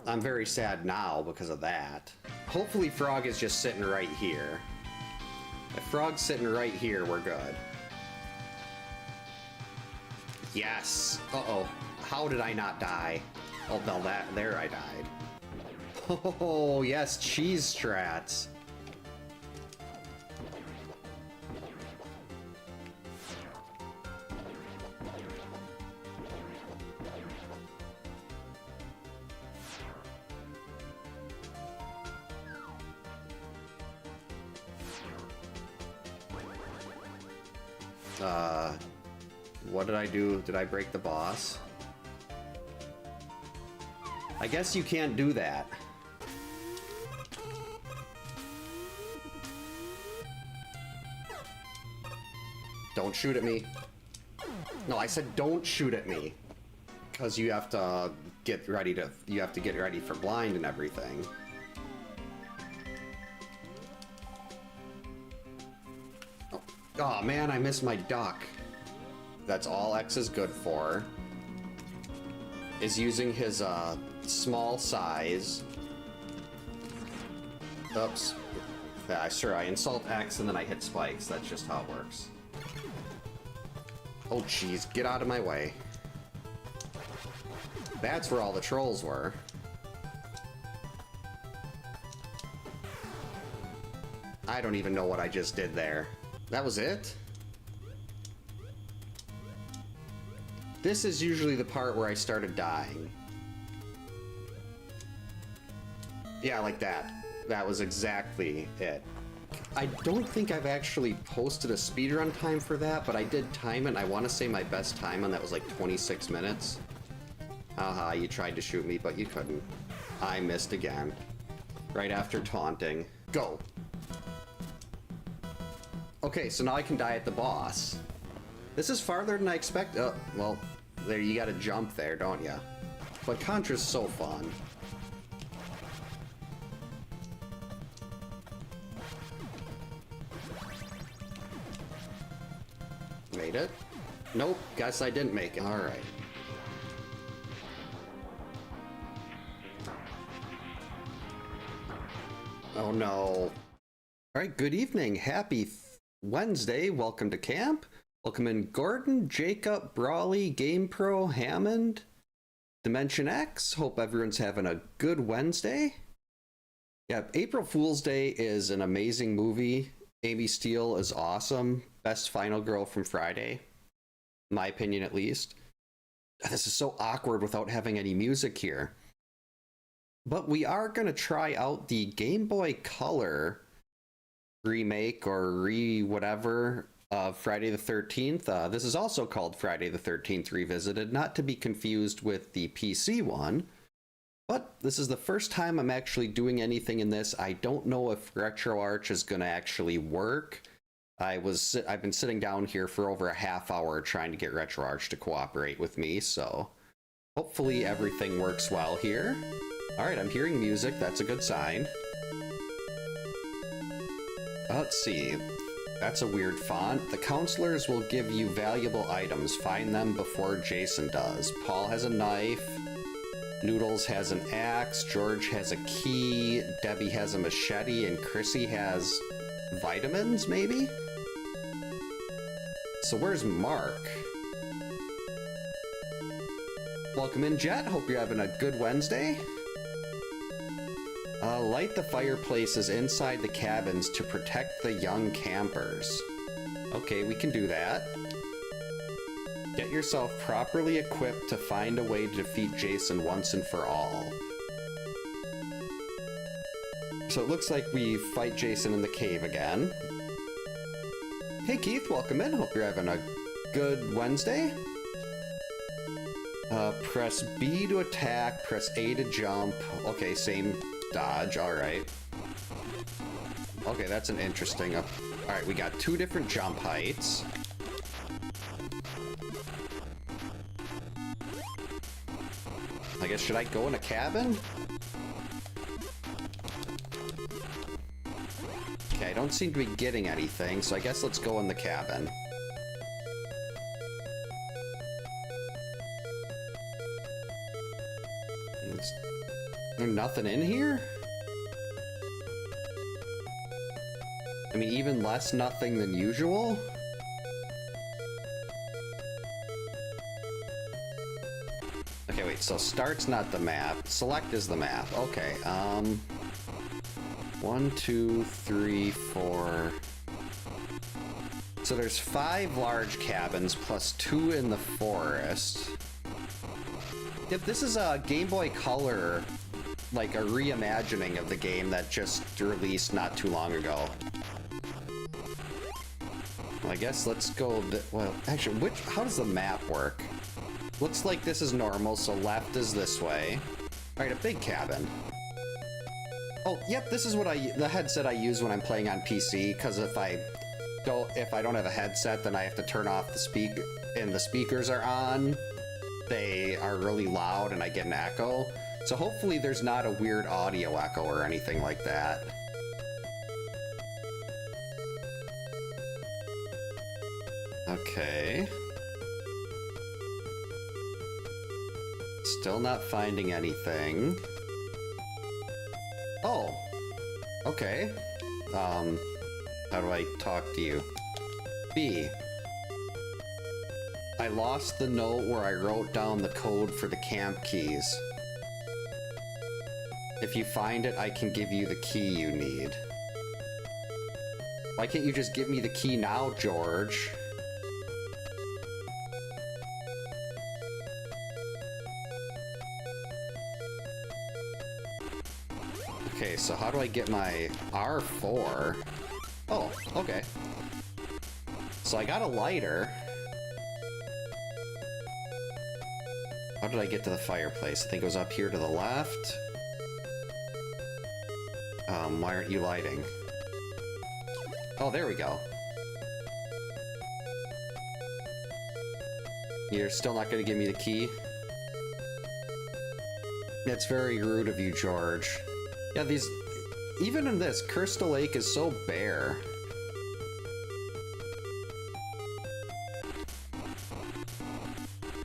I'm very sad now because of that. Hopefully Frog is just sitting right here. If Frog's sitting right here, we're good. Yes! Uh-oh. How did I not die? Oh, no, there I died. Oh, yes, cheese strats. What did I do? Did I break the boss? I guess you can't do that. Don't shoot at me. No, I said don't shoot at me. Because you have to get ready to, get ready for blind and everything. Oh man, I missed my duck. That's all X is good for. Is using his small size. Oops. Yeah, sure, I insult X and then I hit spikes. That's just how it works. Oh jeez, get out of my way. That's where all the trolls were. I don't even know what I just did there. That was it? This is usually the part where I started dying. Yeah, like that. That was exactly it. I don't think I've actually posted a speedrun time for that, but I did time it, and I want to say my best time on that was like 26 minutes. Haha, you tried to shoot me, but you couldn't. I missed again. Right after taunting. Go! Okay, so now I can die at the boss. This is farther than I expected. Oh, well, there, you gotta jump there, don't ya? But Contra's so fun. Made it? Nope, guess I didn't make it. Alright. Oh no. Alright, good evening. Happy Wednesday. Welcome to camp. Welcome in Gordon, Jacob, Brawley, GamePro, Hammond, Dimension X. Hope everyone's having a good Wednesday. Yeah, April Fool's Day is an amazing movie. Amy Steele is awesome. Best final girl from Friday. In my opinion, at least. This is so awkward without having any music here. But we are going to try out the Game Boy Color remake or whatever of Friday the 13th. This is also called Friday the 13th Revisited, not to be confused with the PC one. But this is the first time I'm actually doing anything in this. I don't know if RetroArch is going to actually work. I've been sitting down here for over a half hour trying to get RetroArch to cooperate with me, so hopefully everything works well here. Alright, I'm hearing music. That's a good sign. Let's see. That's a weird font. The counselors will give you valuable items. Find them before Jason does. Paul has a knife. Noodles has an axe. George has a key. Debbie has a machete. And Chrissy has vitamins, maybe? So where's Mark? Welcome in, Jet. Hope you're having a good Wednesday. Light the fireplaces inside the cabins to protect the young campers. Okay, we can do that. Get yourself properly equipped to find a way to defeat Jason once and for all. So it looks like we fight Jason in the cave again. Hey Keith, welcome in. Hope you're having a good Wednesday. Press B to attack, press A to jump. Okay, same dodge, alright. Okay, that's an interesting... Alright, we got two different jump heights. I guess, should I go in a cabin? Okay, I don't seem to be getting anything, so I guess let's go in the cabin. There's nothing in here? I mean, even less nothing than usual? Okay, wait, so start's not the map. Select is the map. Okay, 1, 2, 3, 4. So there's 5 large cabins plus 2 in the forest. Yep, this is a Game Boy Color, like a reimagining of the game that just released not too long ago. Well, I guess let's go. Well, actually, how does the map work? Looks like this is normal, so left is this way. All right, a big cabin. Oh, yep, this is what the headset I use when I'm playing on PC. Because if I don't have a headset, then I have to turn off the and the speakers are on. They are really loud, and I get an echo. So hopefully, there's not a weird audio echo or anything like that. Okay. Still not finding anything. Oh. Okay. How do I talk to you? B. I lost the note where I wrote down the code for the camp keys. If you find it, I can give you the key you need. Why can't you just give me the key now, George? Okay, so how do I get my R4? Oh, okay. So I got a lighter. How did I get to the fireplace? I think it was up here to the left. Why aren't you lighting? Oh, there we go. You're still not gonna give me the key? That's very rude of you, George. Yeah, even in this, Crystal Lake is so bare.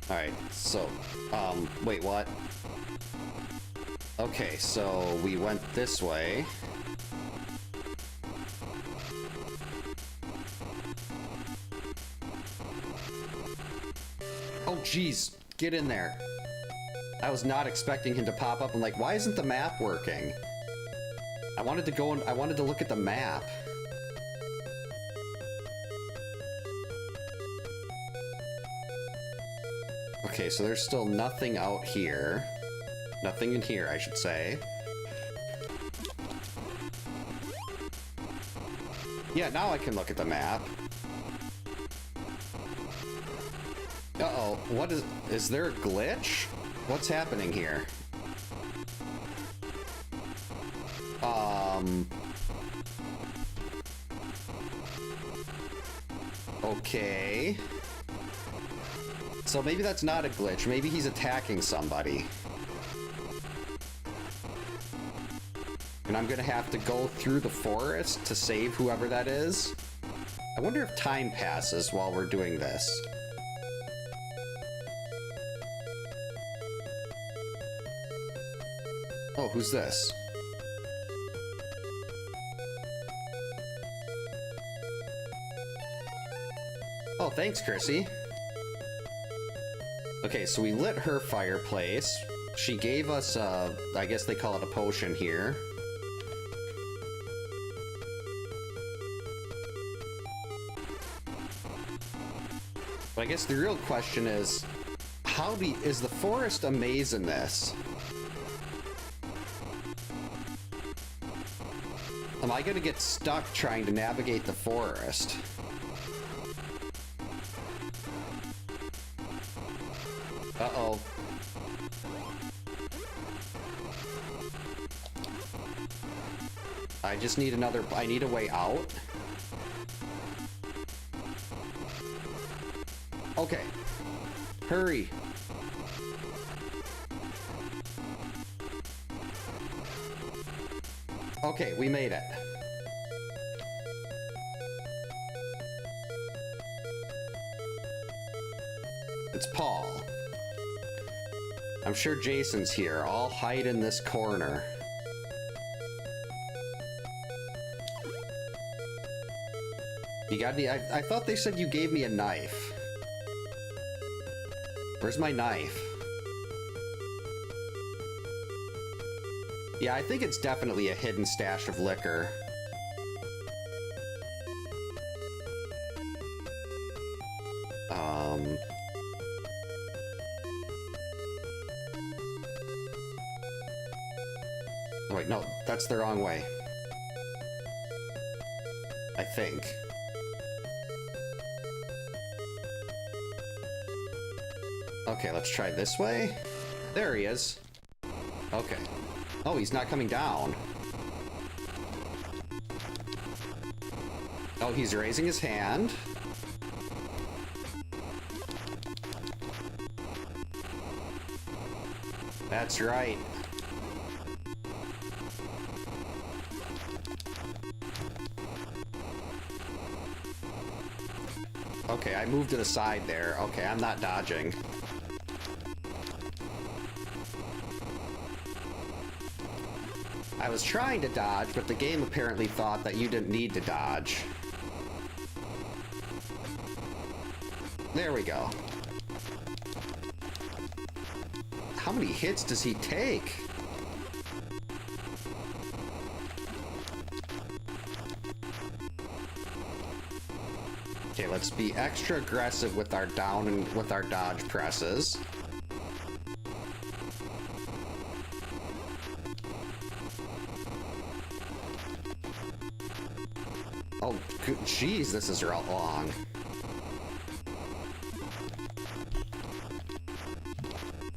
Alright, so, wait, what? Okay, so we went this way. Oh, jeez, get in there. I was not expecting him to pop up. I'm like, why isn't the map working? I wanted to go and I wanted to look at the map. Okay, so there's still nothing out here. Nothing in here, I should say. Yeah, now I can look at the map. Uh-oh, what is there a glitch? What's happening here? Okay. So maybe that's not a glitch. Maybe he's attacking somebody. And I'm gonna have to go through the forest to save whoever that is. I wonder if time passes while we're doing this. Oh, who's this? Oh, thanks, Chrissy. Okay, so we lit her fireplace. She gave us, I guess they call it a potion here. But I guess the real question is, is the forest a maze in this? Am I gonna get stuck trying to navigate the forest? Uh-oh. I just need I need a way out. Okay. Hurry. Okay, we made it. It's Paul. I'm sure Jason's here. I'll hide in this corner. You got any? I thought they said you gave me a knife. Where's my knife? Yeah, I think it's definitely a hidden stash of liquor. Wait, no, that's the wrong way. I think. Okay, let's try this way. There he is. Okay. Oh, he's not coming down. Oh, he's raising his hand. That's right. Okay, I moved to the side there. Okay, I'm not dodging. I was trying to dodge, but the game apparently thought that you didn't need to dodge. There we go. How many hits does he take? Okay, let's be extra aggressive with our down and with our dodge presses. Oh, jeez, this is real long.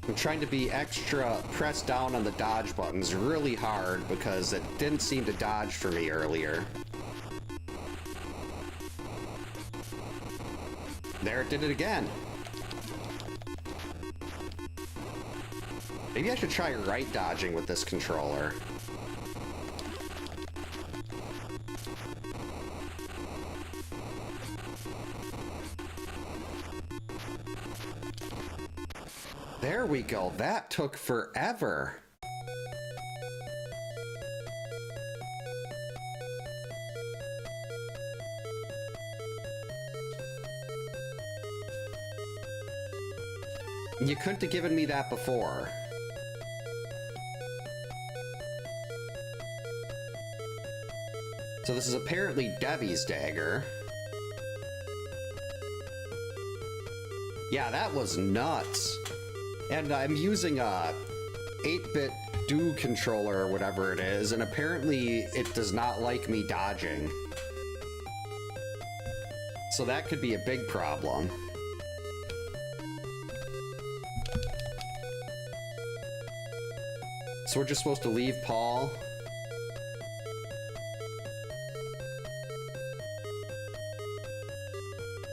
I'm trying to be extra press down on the dodge buttons really hard because it didn't seem to dodge for me earlier. There, it did it again. Maybe I should try right dodging with this controller. There we go. That took forever. You couldn't have given me that before. So this is apparently Debbie's dagger. Yeah, that was nuts. And I'm using a 8-bit do controller or whatever it is, and apparently it does not like me dodging. So that could be a big problem. So we're just supposed to leave Paul.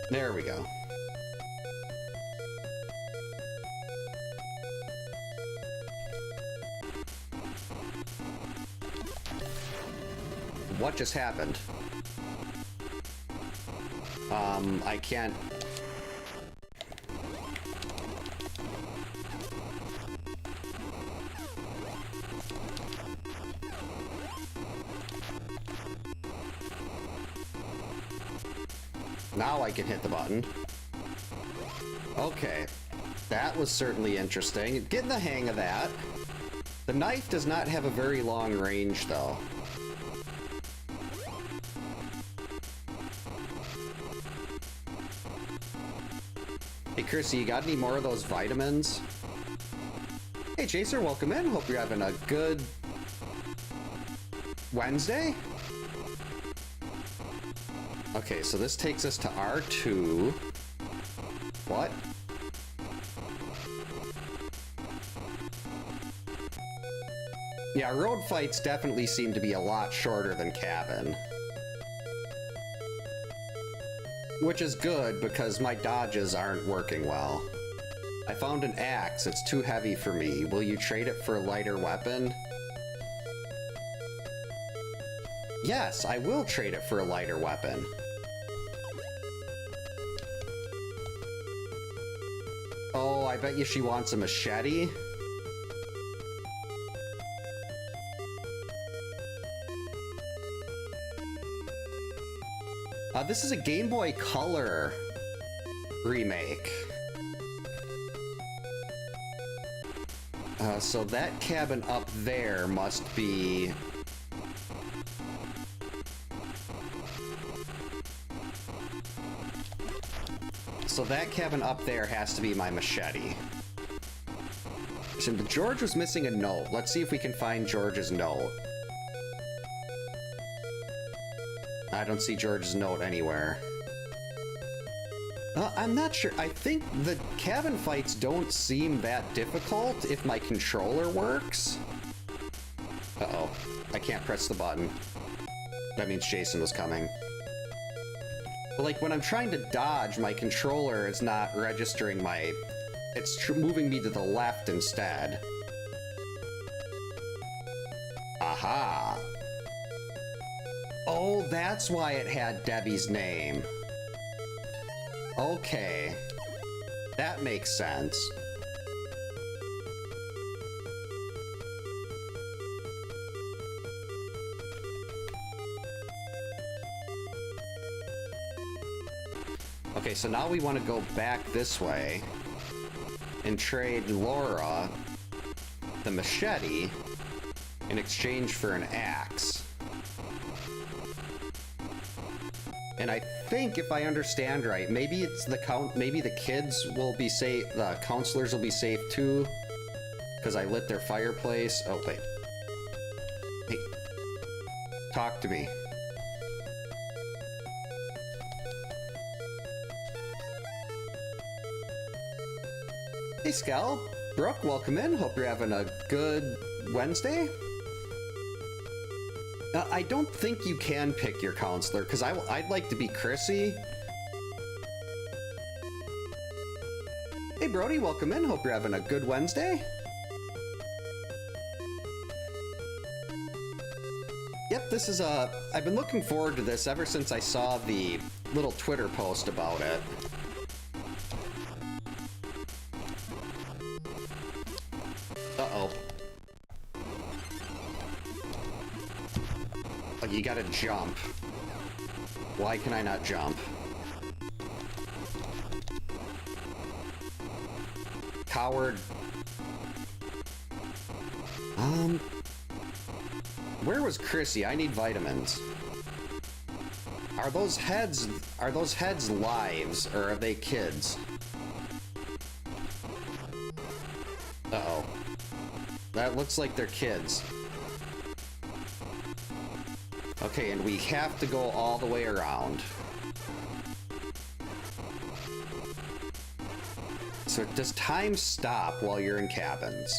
There we go. What just happened? I can't... Now I can hit the button. Okay. That was certainly interesting. Getting the hang of that. The knife does not have a very long range, though. Hey, Chrissy, you got any more of those vitamins? Hey, Chaser, welcome in. Hope you're having a good Wednesday. Okay, so this takes us to R2. What? Yeah, road fights definitely seem to be a lot shorter than cabin. Which is good, because my dodges aren't working well. I found an axe. It's too heavy for me. Will you trade it for a lighter weapon? Yes, I will trade it for a lighter weapon. Oh, I bet you she wants a machete. This is a Game Boy Color remake. So that cabin up there must be... So that cabin up there has to be my machete. So George was missing a note. Let's see if we can find George's note. I don't see George's note anywhere. I'm not sure. I think the cabin fights don't seem that difficult if my controller works. Uh-oh. I can't press the button. That means Jason was coming. But like when I'm trying to dodge, my controller is not registering my... It's moving me to the left instead. Aha! Oh, that's why it had Debbie's name. Okay. That makes sense. Okay, so now we want to go back this way and trade Laura the machete in exchange for an axe. And I think if I understand right, maybe it's maybe the kids will be safe, the counselors will be safe too, because I lit their fireplace. Oh, wait. Hey, talk to me. Hey, Scal. Brooke, welcome in. Hope you're having a good Wednesday. I don't think you can pick your counselor, because I'd like to be Chrissy. Hey, Brody, welcome in. Hope you're having a good Wednesday. Yep, this is I've been looking forward to this ever since I saw the little Twitter post about it. Uh-oh. Oh, you gotta jump. Why can I not jump? Coward. Where was Chrissy? I need vitamins. Are those heads lives, or are they kids? Uh-oh. That looks like they're kids. Okay, and we have to go all the way around. So does time stop while you're in cabins?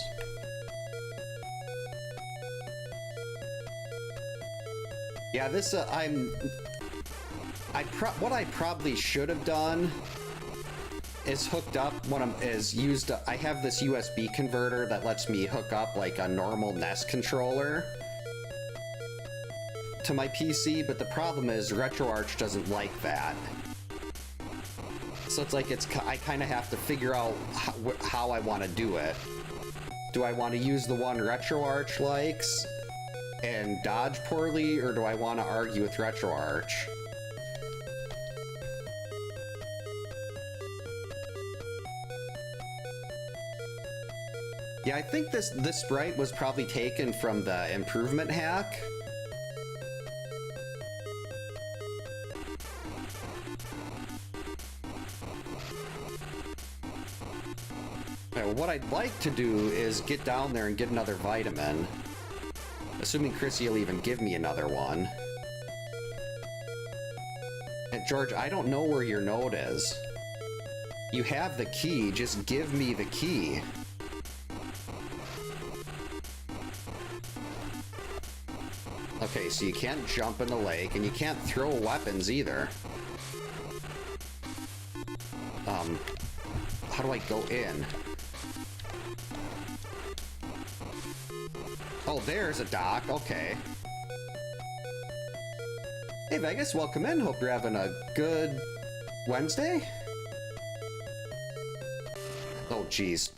Yeah, this, what I probably should have done is hooked up I have this USB converter that lets me hook up like a normal NES controller to my PC, but the problem is RetroArch doesn't like that. So it's like I kind of have to figure out how I want to do it. Do I want to use the one RetroArch likes and dodge poorly, or do I want to argue with RetroArch? Yeah, I think this sprite was probably taken from the improvement hack. Okay, well, what I'd like to do is get down there and get another vitamin. Assuming Chrissy will even give me another one. And George, I don't know where your note is. You have the key, just give me the key. Okay, so you can't jump in the lake, and you can't throw weapons either. How do I go in? Oh, there's a dock, okay. Hey Vegas, welcome in. Hope you're having a good Wednesday. Oh, jeez.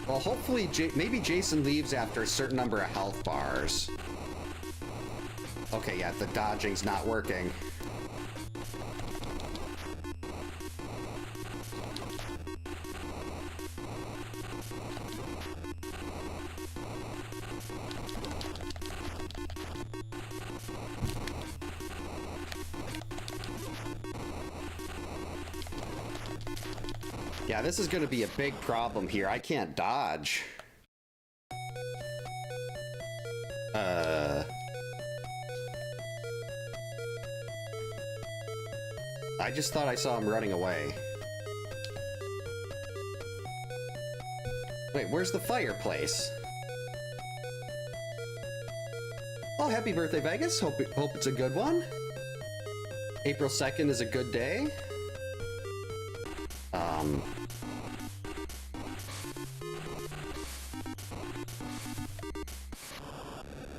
Well, hopefully, maybe Jason leaves after a certain number of health bars. Okay, yeah, the dodging's not working. Yeah, this is going to be a big problem here. I can't dodge. I just thought I saw him running away. Wait, where's the fireplace? Oh, happy birthday, Vegas. Hope it's a good one. April 2nd is a good day.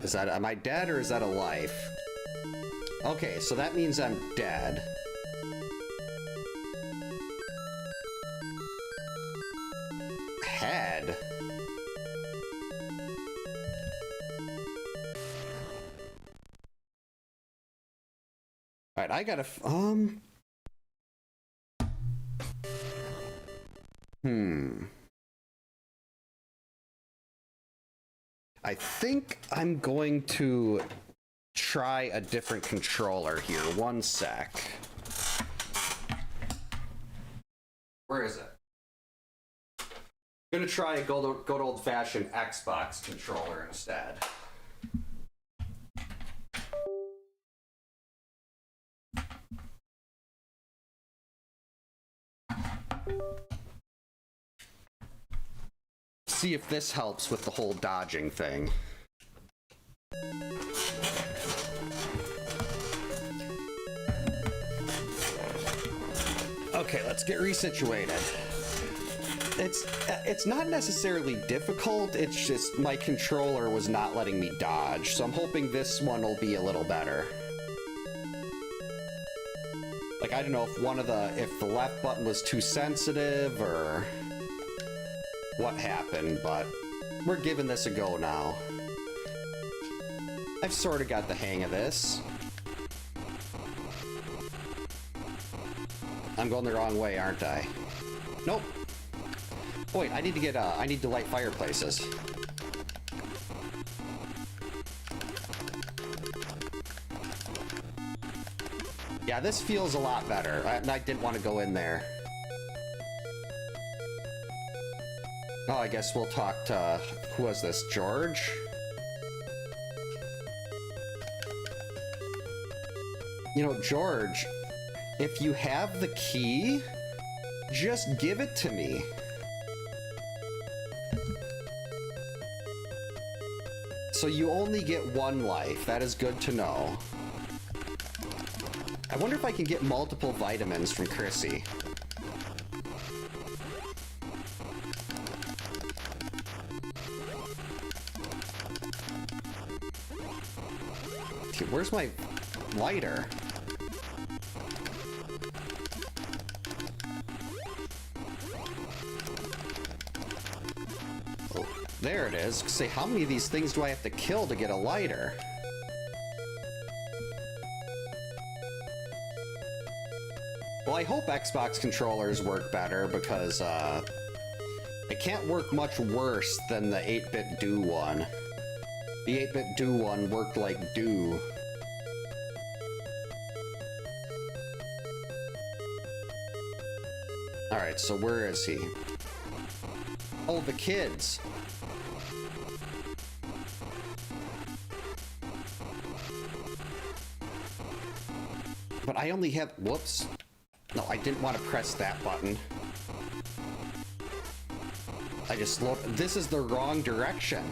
Is that, am I dead or is that a life? Okay, so that means I'm dead. Head? Alright, I gotta, I think I'm going to try a different controller here. One sec. Where is it? I'm gonna try a good old-fashioned Xbox controller instead. See if this helps with the whole dodging thing. Okay, let's get resituated. It's not necessarily difficult, it's just my controller was not letting me dodge, so I'm hoping this one will be a little better. Like, I don't know if the left button was too sensitive or what happened, but we're giving this a go now. I've sort of got the hang of this. I'm going the wrong way, aren't I? Nope. Oh, wait, I need to get, I need to light fireplaces. Yeah, this feels a lot better. I didn't want to go in there. Oh, I guess we'll talk to, who was this, George? You know, George, if you have the key, just give it to me. So you only get one life. That is good to know. I wonder if I can get multiple vitamins from Chrissy. Okay, where's my lighter? Oh, there it is. Say, how many of these things do I have to kill to get a lighter? Well, I hope Xbox controllers work better because, it can't work much worse than the 8-bit Do one. The 8-bit Do one worked like Do. Alright, so where is he? Oh, the kids! But I only have... Whoops. No, I didn't want to press that button. I just looked. This is the wrong direction.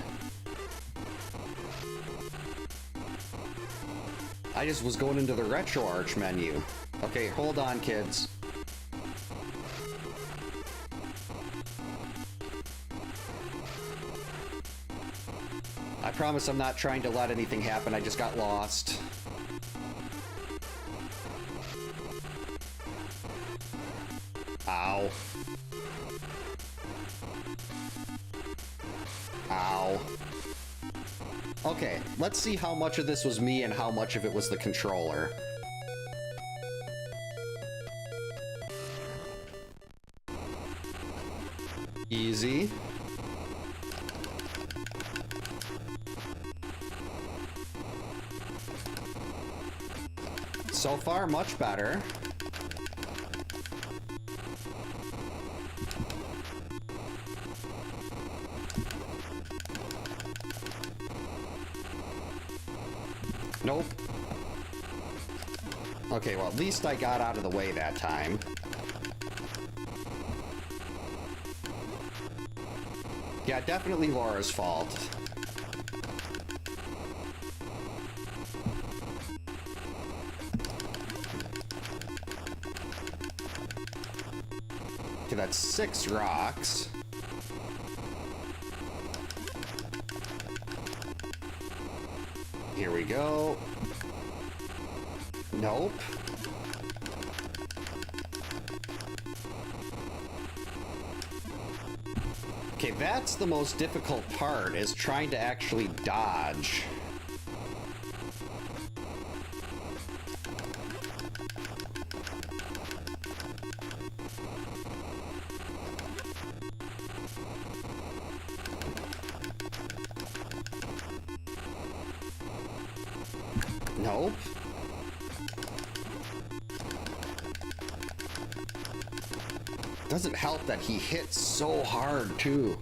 I just was going into the RetroArch menu. Okay, hold on, kids. I promise I'm not trying to let anything happen. I just got lost. Ow. Ow. Okay, let's see how much of this was me and how much of it was the controller. Easy. So far, much better. Nope. Okay, well, at least I got out of the way that time. Yeah, definitely Laura's fault. Okay, that's 6 rocks. Here we go. Nope. Okay, that's the most difficult part, is trying to actually dodge. Nope. Doesn't help that he hits so hard, too.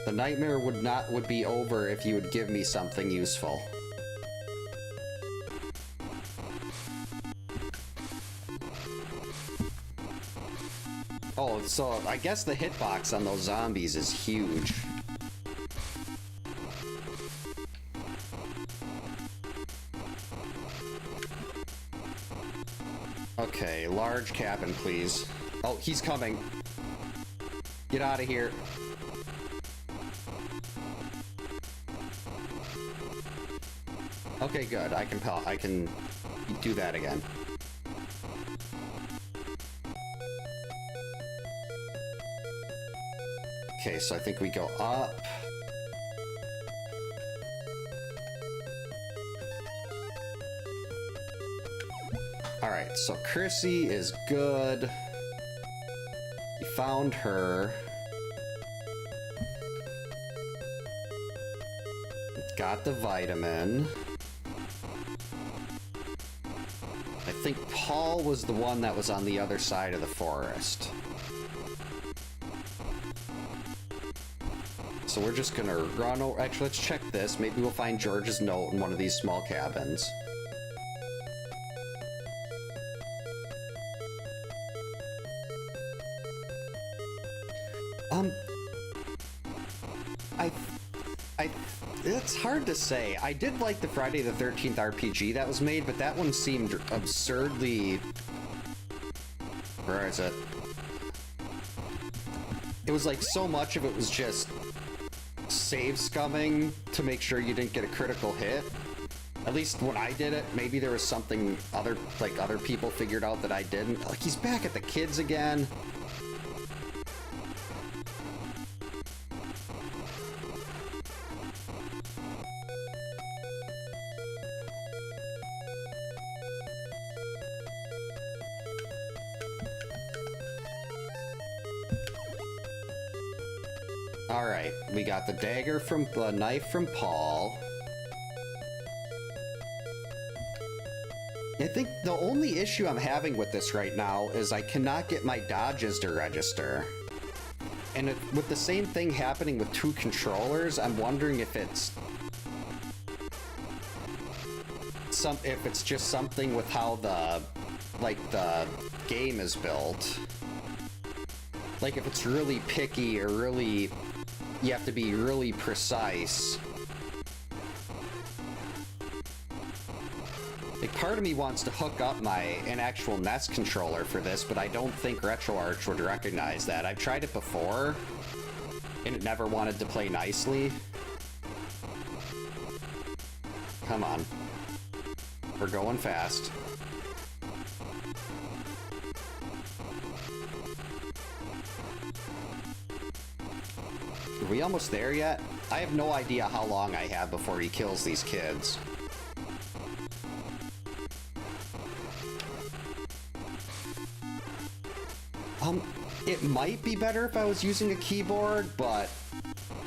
The nightmare would be over if you would give me something useful. Oh, so I guess the hitbox on those zombies is huge. Okay, large cabin, please. Oh, he's coming. Get out of here. Okay, good. I can do that again. Okay, so I think we go up. Alright, so Chrissy is good. We found her. Got the vitamin. I think Paul was the one that was on the other side of the forest. So we're just gonna run over. Actually, let's check this. Maybe we'll find George's note in one of these small cabins. It's hard to say. I did like the Friday the 13th RPG that was made, but that one seemed absurdly... Where is it? It was like so much of it was just save scumming to make sure you didn't get a critical hit. At least when I did it, maybe there was something other people figured out that I didn't. Like, he's back at the kids again. Alright, we got the dagger from the knife from Paul. I think the only issue I'm having with this right now is I cannot get my dodges to register. And with the same thing happening with 2 controllers, I'm wondering if it's just something with how the game is built. Like if it's really picky or really, you have to be really precise. Like, part of me wants to hook up an actual NES controller for this, but I don't think RetroArch would recognize that. I've tried it before, and it never wanted to play nicely. Come on. We're going fast. we almost there yet? I have no idea how long I have before he kills these kids. It might be better if I was using a keyboard, but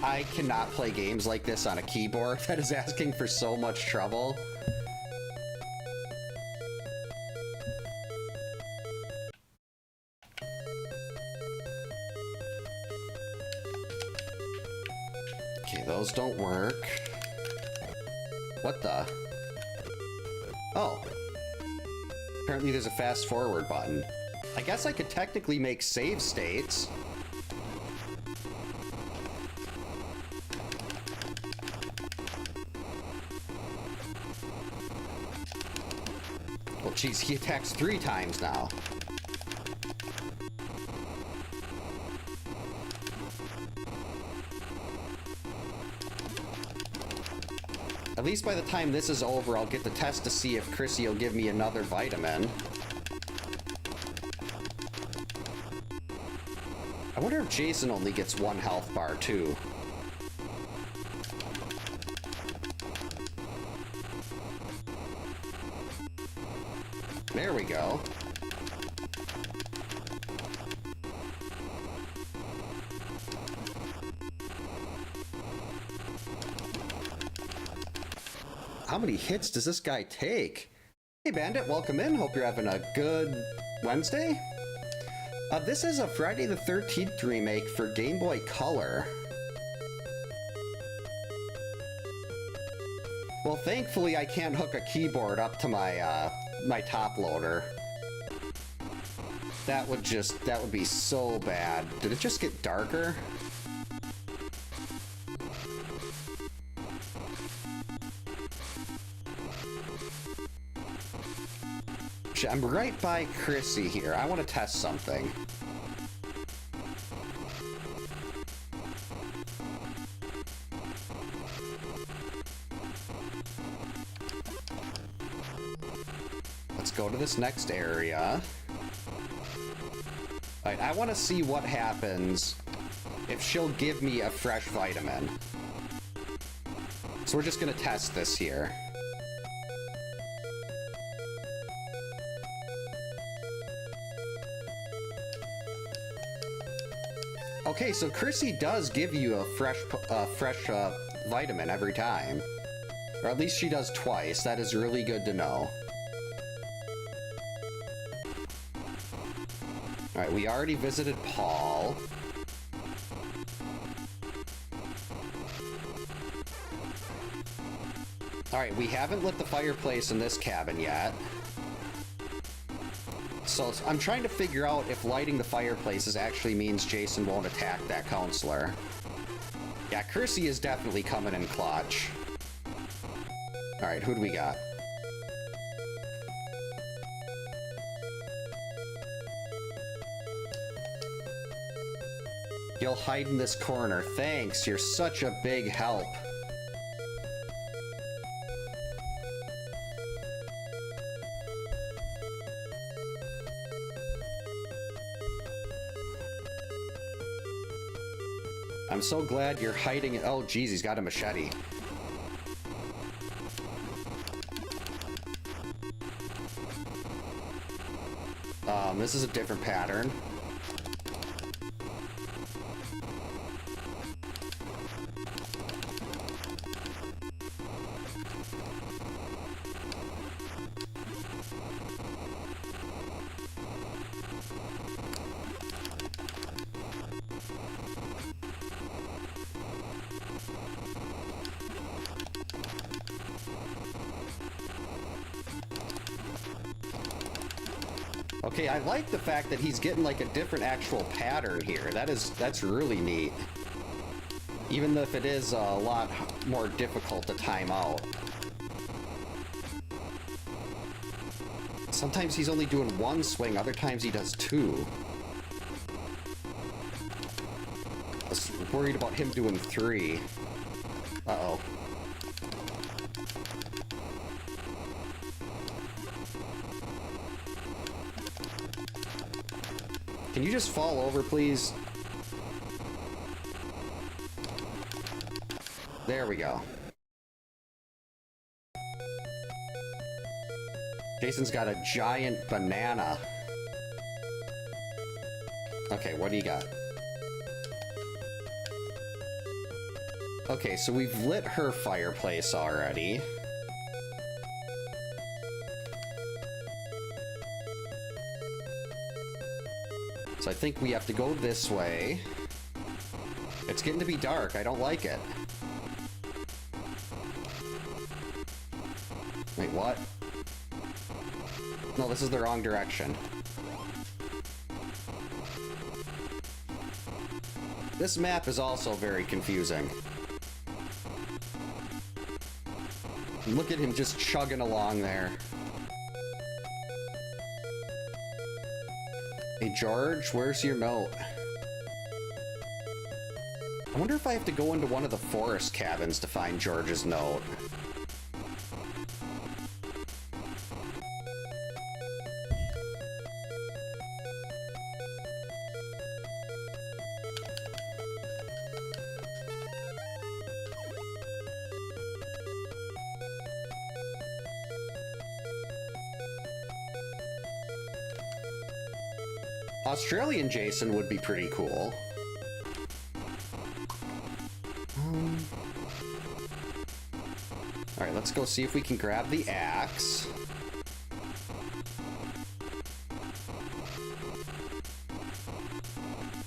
I cannot play games like this on a keyboard. That is asking for so much trouble. Okay, those don't work. What the? Oh. Apparently there's a fast forward button. I guess I could technically make save states. Well, geez, he attacks 3 times now. At least by the time this is over, I'll get the test to see if Chrissy will give me another vitamin. I wonder if Jason only gets 1 health bar, too. There we go. How many hits does this guy take? Hey Bandit, welcome in. Hope you're having a good Wednesday. This is a Friday the 13th remake for Game Boy Color. Well, thankfully I can't hook a keyboard up to my my top loader. That would be so bad. Did it just get darker? I'm right by Chrissy here. I want to test something. Let's go to this next area. Alright, I want to see what happens if she'll give me a fresh vitamin. So we're just going to test this here. Okay, so Chrissy does give you a fresh vitamin every time. Or at least she does twice. That is really good to know. Alright, we already visited Paul. Alright, we haven't lit the fireplace in this cabin yet. So I'm trying to figure out if lighting the fireplaces actually means Jason won't attack that counselor. Yeah, Chrissy is definitely coming in clutch. Alright, who do we got? You'll hide in this corner. Thanks, you're such a big help. I'm so glad you're hiding it. Oh, geez, he's got a machete. This is a different pattern. Okay, I like the fact that he's getting like a different actual pattern here. That's really neat. Even if it is a lot more difficult to time out. Sometimes he's only doing 1 swing, other times he does 2. I was worried about him doing 3. Uh-oh. Can you just fall over, please? There we go. Jason's got a giant banana. Okay, what do you got? Okay, so we've lit her fireplace already. So I think we have to go this way. It's getting to be dark. I don't like it. Wait, what? No, this is the wrong direction. This map is also very confusing. Look at him just chugging along there. Hey, George, where's your note? I wonder if I have to go into one of the forest cabins to find George's note. Australian Jason would be pretty cool. Alright, let's go see if we can grab the axe.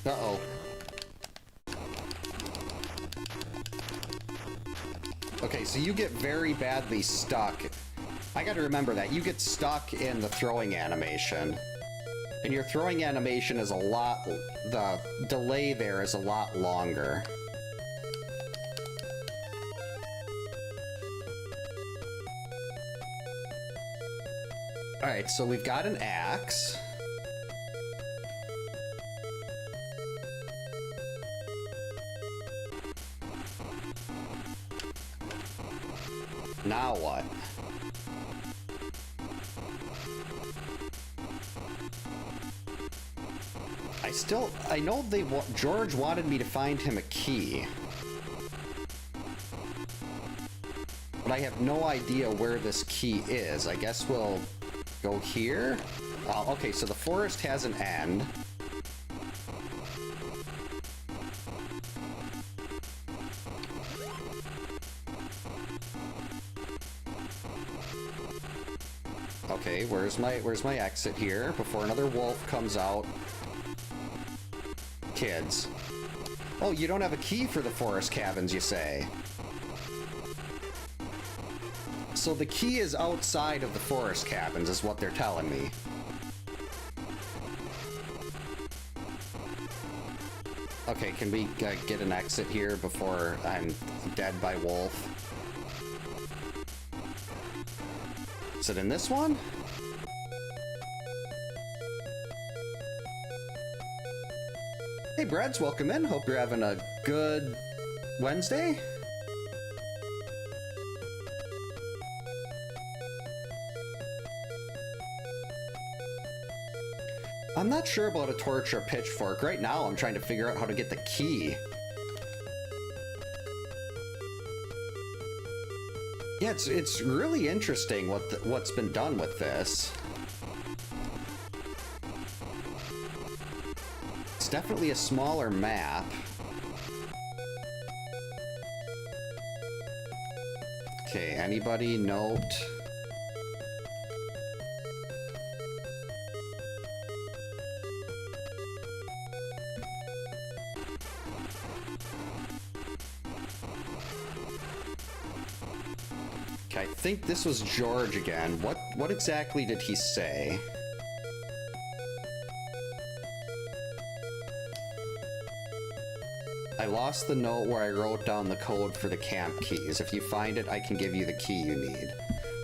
Uh-oh. Okay, so you get very badly stuck. I gotta remember that. You get stuck in the throwing animation. And your throwing animation is a lot... the delay there is a lot longer. Alright, so we've got an axe. Now what? I know George wanted me to find him a key. But I have no idea where this key is. I guess we'll go here. Okay, so the forest has an end. Okay, where's my exit here before another wolf comes out? Kids. Oh, you don't have a key for the forest cabins, you say? So the key is outside of the forest cabins, is what they're telling me. Okay, can we get an exit here before I'm dead by wolf? Is it in this one? Hey, Brad's welcome in. Hope you're having a good Wednesday. I'm not sure about a torch or a pitchfork. Right now, I'm trying to figure out how to get the key. Yeah, it's really interesting what's been done with this. It's definitely a smaller map. Okay, anybody note? Okay, I think this was George again. What exactly did he say? I lost the note where I wrote down the code for the camp keys. If you find it, I can give you the key you need.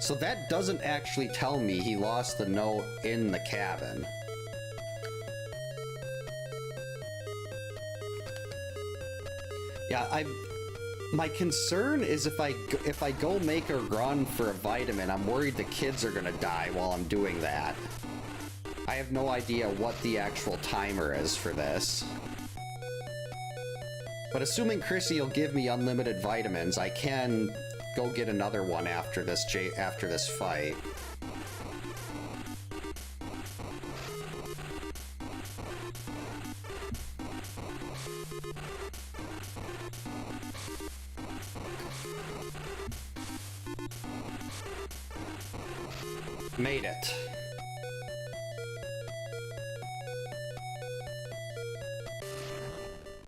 So that doesn't actually tell me he lost the note in the cabin. Yeah, my concern is if I go make a run for a vitamin, I'm worried the kids are gonna die while I'm doing that. I have no idea what the actual timer is for this. But assuming Chrissy will give me unlimited vitamins, I can go get another one after this fight. Made it.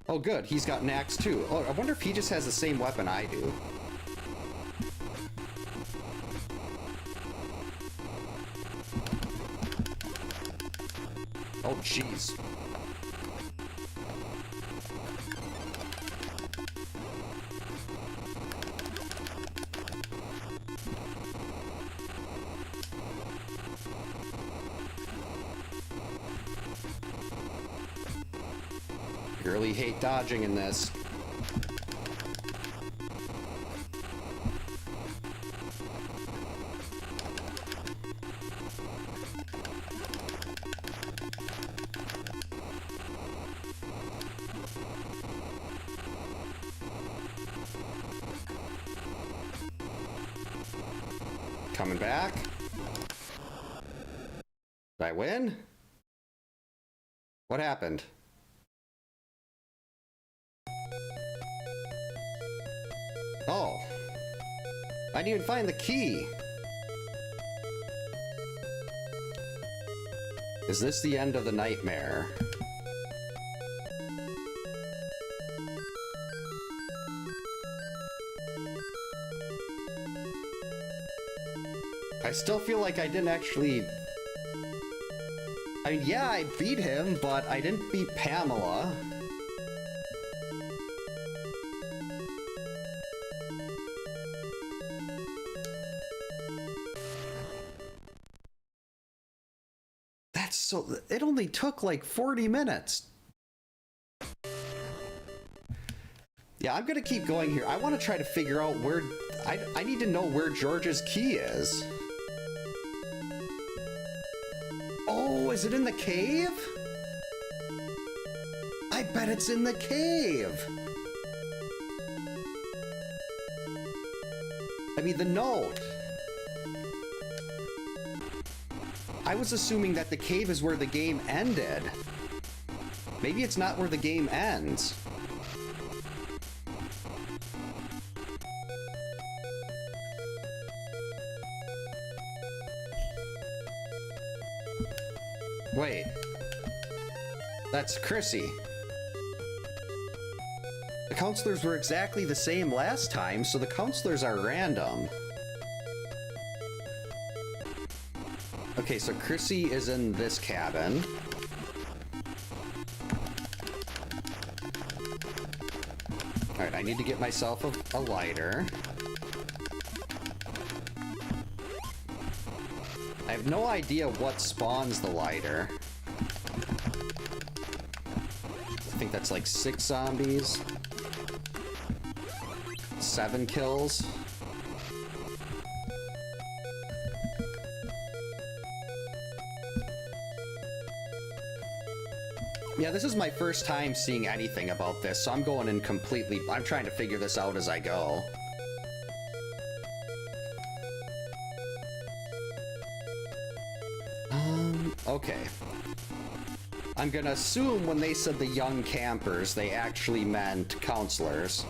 Oh good, he's got an axe too. Oh, I wonder if he just has the same weapon I do. Oh jeez. Really hate dodging in this. Coming back. Did I win? What happened? Oh. I didn't even find the key. Is this the end of the nightmare? I still feel like I didn't actually... I mean, yeah, I beat him, but I didn't beat Pamela. So it only took like 40 minutes. Yeah, I'm gonna keep going here. I want to try to figure out where... I need to know where George's key is. Oh, is it in the cave? I bet it's in the cave. I mean, the note. I was assuming that the cave is where the game ended. Maybe it's not where the game ends. Wait. That's Chrissy. The counselors were exactly the same last time, so the counselors are random. Okay, so Chrissy is in this cabin. Alright, I need to get myself a lighter. I have no idea what spawns the lighter. I think that's like 6 zombies. 7 kills. Yeah, this is my first time seeing anything about this, so I'm going in completely... I'm trying to figure this out as I go. Okay. I'm gonna assume when they said the young campers, they actually meant counselors.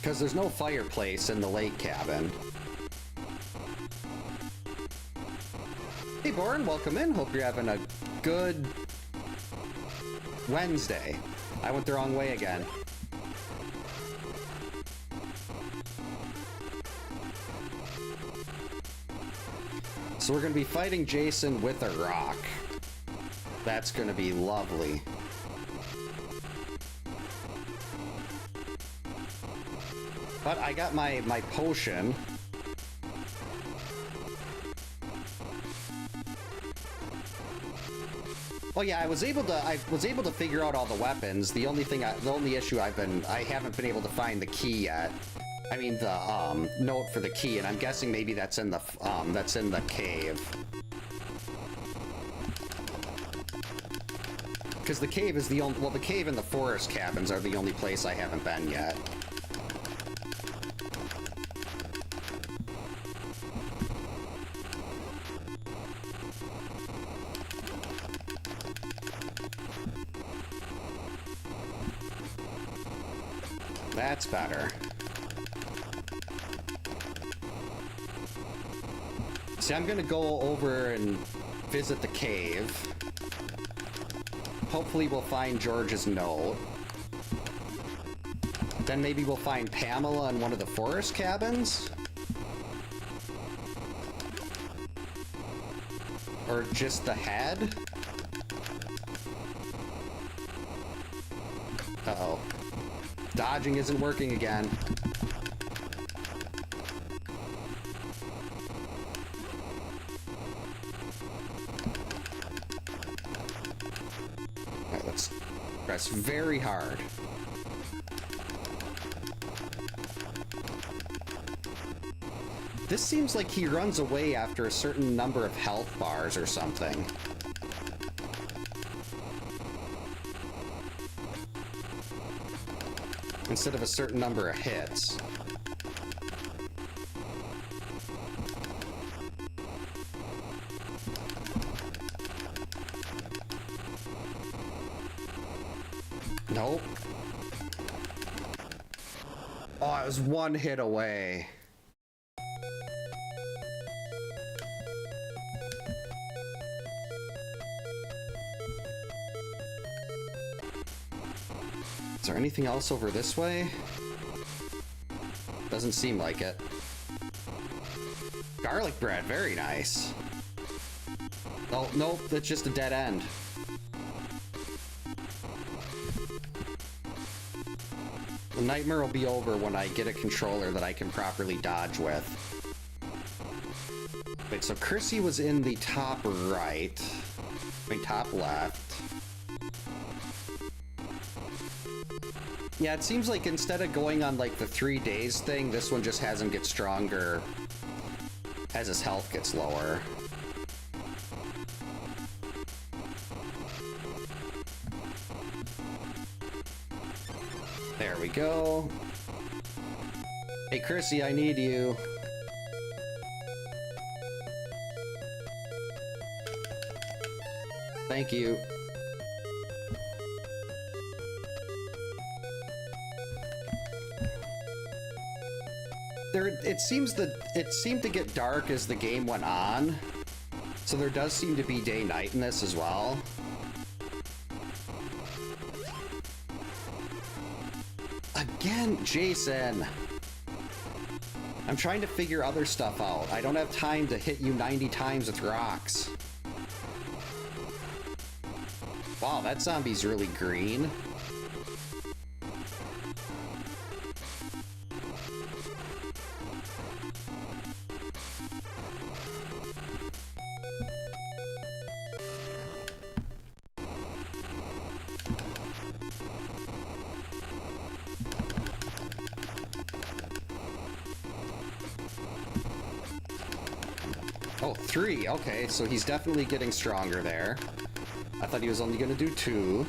Because there's no fireplace in the lake cabin. Hey, Bourne, welcome in. Hope you're having a good Wednesday. I went the wrong way again. So we're going to be fighting Jason with a rock. That's going to be lovely. But I got my potion. Well, yeah, I was able to figure out all the weapons. The only issue I haven't been able to find the key yet. I mean the note for the key, and I'm guessing maybe that's in the cave. because the cave is the only... Well, the cave and the forest cabins are the only place I haven't been yet. That's better. See, I'm gonna go over and visit the cave. Hopefully we'll find George's note. Then maybe we'll find Pamela in one of the forest cabins? Or just the head? Uh-oh. Dodging isn't working again. Alright, let's press very hard. This seems like he runs away after a certain number of health bars or something. Instead of a certain number of hits. Nope. Oh, I was one hit away. Is there anything else over this way? Doesn't seem like it. Garlic bread, very nice. Oh, nope, that's just a dead end. The nightmare will be over when I get a controller that I can properly dodge with. Wait, so Chrissy was in the top right. Wait, top left. Yeah, it seems like instead of going on like the 3 days thing, this one just has him get stronger as his health gets lower. There we go. Hey, Chrissy, I need you. Thank you. It seemed to get dark as the game went on, so there does seem to be day-night in this as well. Again, Jason! I'm trying to figure other stuff out. I don't have time to hit you 90 times with rocks. Wow, that zombie's really green. Oh, 3. Okay, so he's definitely getting stronger there. I thought he was only going to do 2.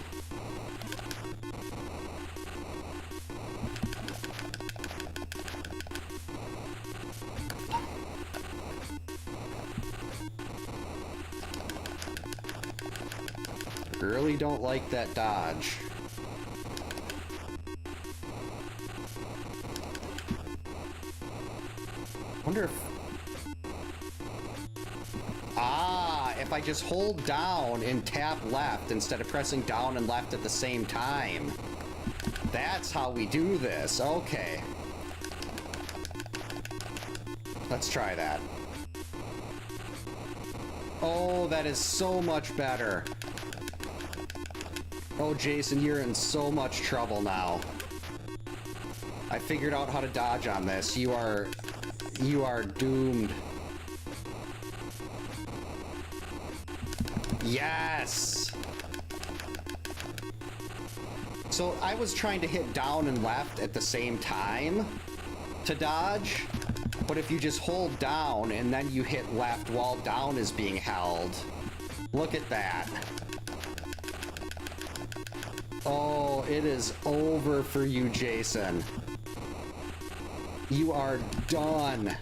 Really don't like that dodge. Wonder if... if I just hold down and tap left instead of pressing down and left at the same time. That's how we do this. Okay. Let's try that. Oh, that is so much better. Oh, Jason, you're in so much trouble now. I figured out how to dodge on this. You are doomed. Yes! So I was trying to hit down and left at the same time to dodge, but if you just hold down and then you hit left while down is being held, look at that. Oh, it is over for you, Jason. You are done.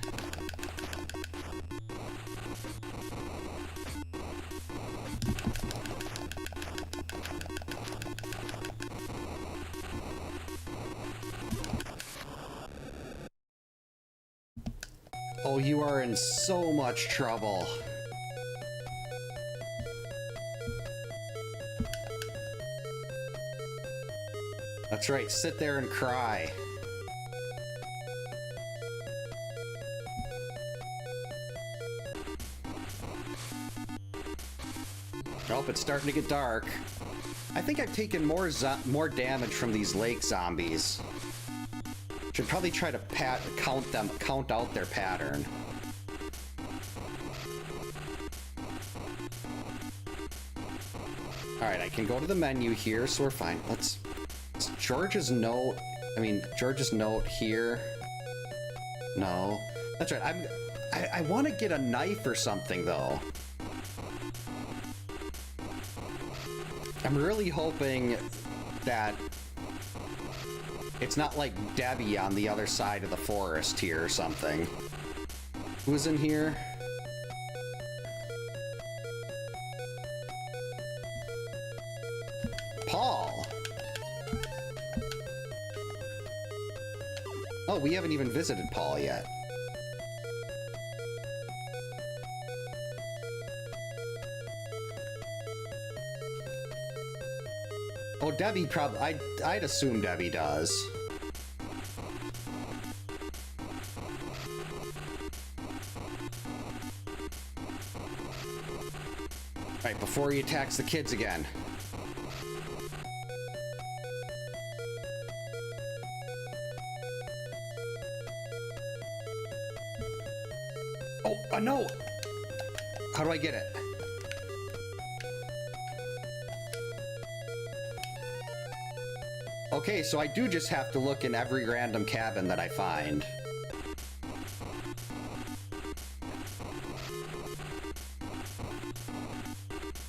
Oh, you are in so much trouble. That's right, sit there and cry. Oh, it's starting to get dark. I think I've taken more damage from these lake zombies. Should probably try to count out their pattern. Alright, I can go to the menu here, so we're fine. Let's George's note. I mean, George's note here. No. That's right. I want to get a knife or something, though. I'm really hoping that it's not like Debbie on the other side of the forest here or something. Who's in here? Paul! Oh, we haven't even visited Paul yet. Oh, Debbie probably... I'd assume Debbie does. Right, before he attacks the kids again. Oh, a note! How do I get it? Okay, so I do just have to look in every random cabin that I find.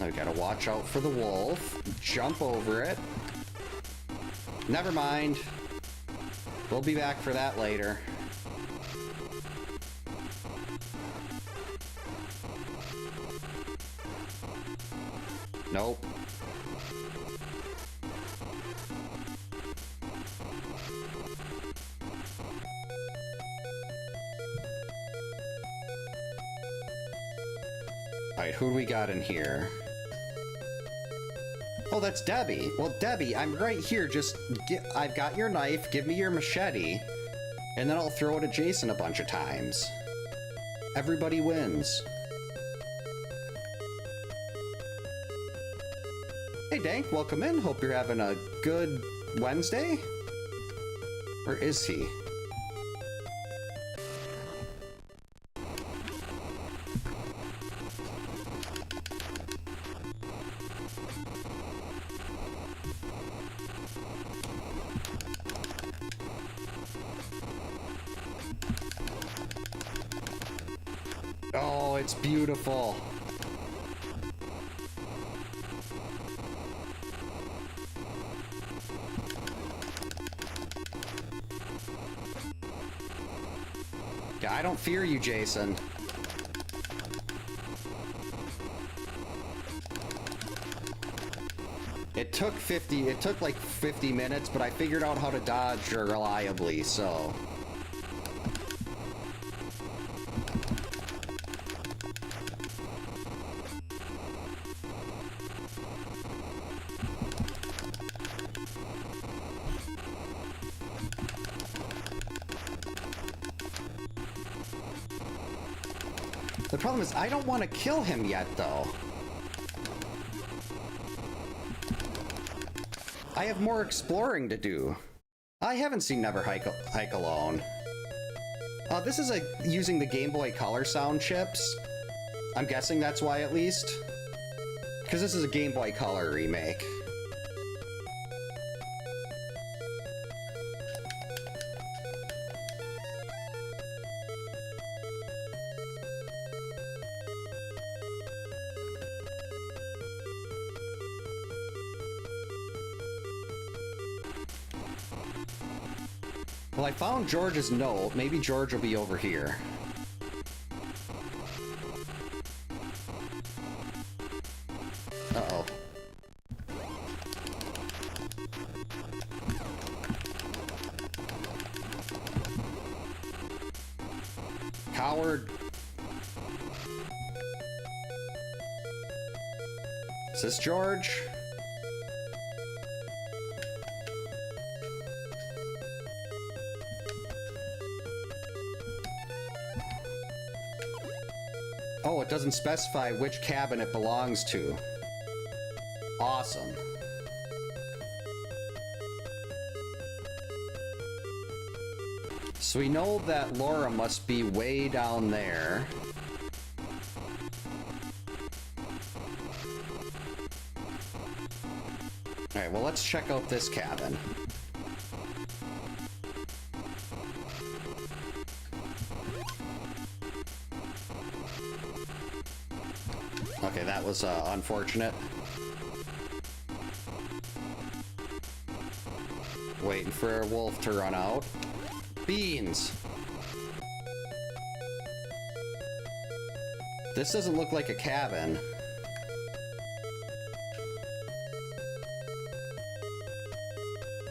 I gotta watch out for the wolf. Jump over it. Never mind. We'll be back for that later. Nope. Alright, who do we got in here? Oh, that's Debbie. Well, Debbie, I'm right here. Just I've got your knife. Give me your machete. And then I'll throw it at Jason a bunch of times. Everybody wins. Hey, Dank, welcome in. Hope you're having a good Wednesday. Or is he? Oh, it's beautiful. Yeah, I don't fear you, Jason. It took like 50 minutes, but I figured out how to dodge reliably, so. The problem is, I don't want to kill him yet, though. I have more exploring to do. I haven't seen Never Hike Alone. This is using the Game Boy Color sound chips. I'm guessing that's why, at least. Because this is a Game Boy Color remake. Well, I found George's note. Maybe George will be over here. Uh-oh. Coward. Is this George? Oh, it doesn't specify which cabin it belongs to. Awesome. So we know that Laura must be way down there. Alright, well, let's check out this cabin. Okay, that was unfortunate. Waiting for a wolf to run out. Beans! This doesn't look like a cabin.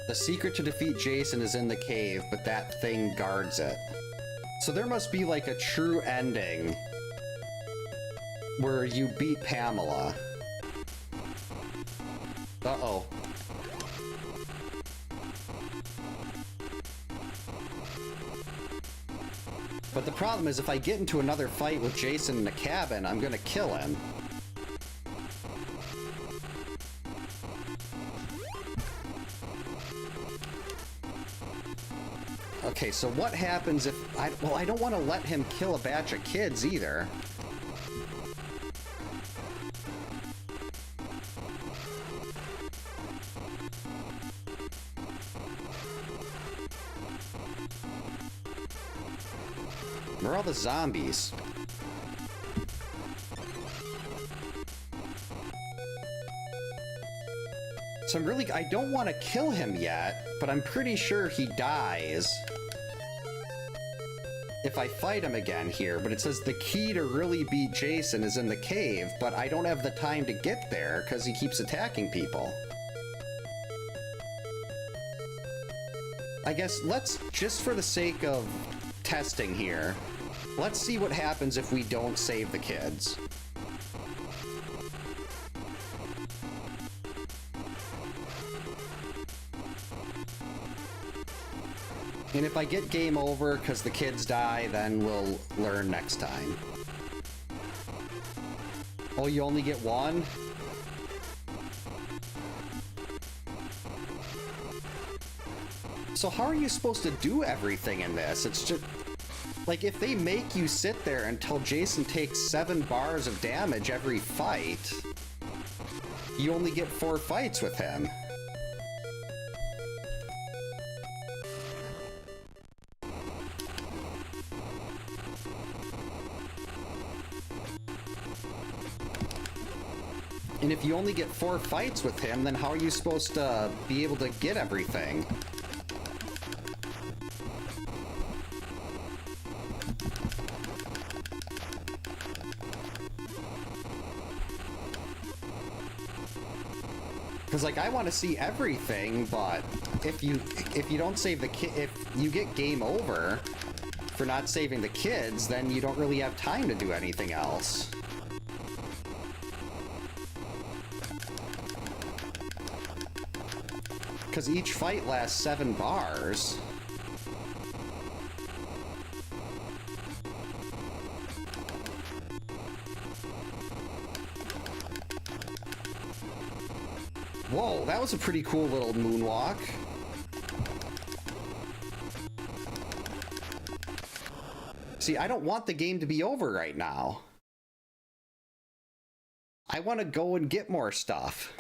The secret to defeat Jason is in the cave, but that thing guards it. So there must be like a true ending where you beat Pamela. Uh-oh. But the problem is, if I get into another fight with Jason in the cabin, I'm gonna kill him. Okay, so what happens if well, I don't want to let him kill a batch of kids either. Where are all the zombies? So I don't want to kill him yet, but I'm pretty sure he dies if I fight him again here. But it says the key to really beat Jason is in the cave, but I don't have the time to get there because he keeps attacking people. I guess let's, just for the sake of testing here, let's see what happens if we don't save the kids. And if I get game over because the kids die, then we'll learn next time. Oh, you only get one? So how are you supposed to do everything in this? It's just... like, if they make you sit there until Jason takes 7 bars of damage every fight, you only get 4 fights with him. And if you only get 4 fights with him, then how are you supposed to be able to get everything? Because, like, I want to see everything, but if you don't save the kid, if you get game over for not saving the kids, then you don't really have time to do anything else. Because each fight lasts 7 bars. Whoa, that was a pretty cool little moonwalk. See, I don't want the game to be over right now. I want to go and get more stuff.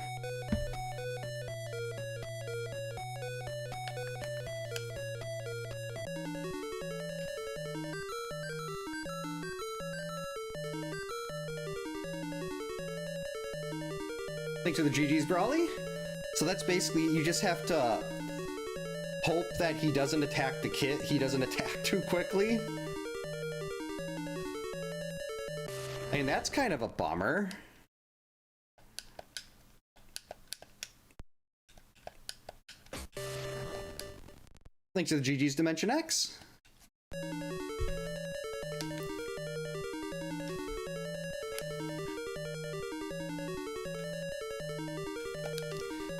Thanks for the GG's, Brawly. So that's basically, you just have to hope that he doesn't attack the kid. He doesn't attack too quickly. I mean, that's kind of a bummer. Thanks to the GG's Dimension X.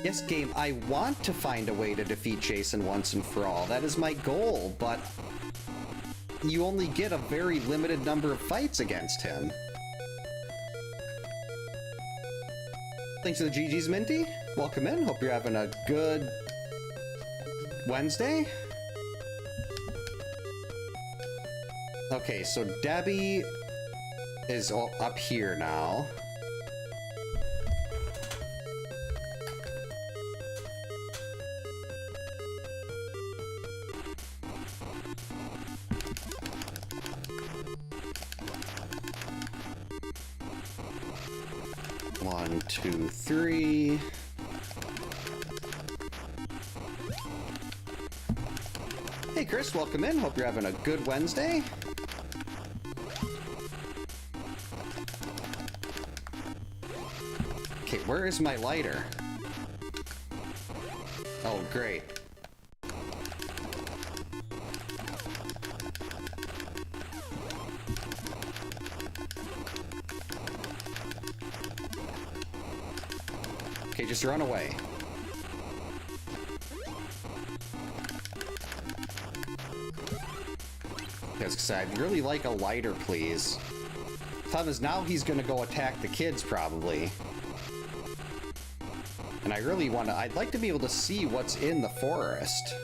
Yes, game, I want to find a way to defeat Jason once and for all. That is my goal, but you only get a very limited number of fights against him. Thanks to the GG's Minty. Welcome in. Hope you're having a good Wednesday. Okay, so Debbie is up here now. One, two, three. Hey Chris, welcome in. Hope you're having a good Wednesday. Okay, where is my lighter? Oh, great. Okay, just run away. Yes, I'd really like a lighter, please. Problem is, now he's gonna go attack the kids, probably. And I really wanna... I'd like to be able to see what's in the forest.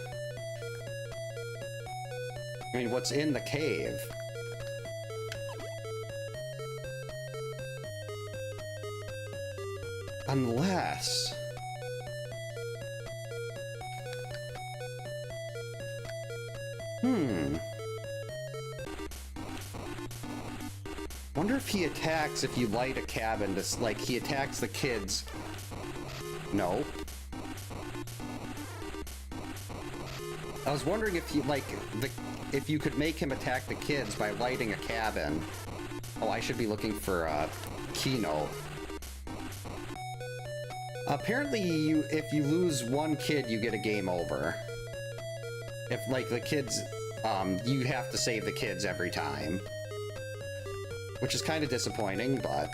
I mean, what's in the cave. Unless... Wonder if he attacks if you light a cabin, to, like, he attacks the kids. No. I was wondering if he, like, if you could make him attack the kids by lighting a cabin. Oh, I should be looking for a keynote. Apparently, if you lose one kid, you get a game over. If, like, the kids, you have to save the kids every time. Which is kind of disappointing, but...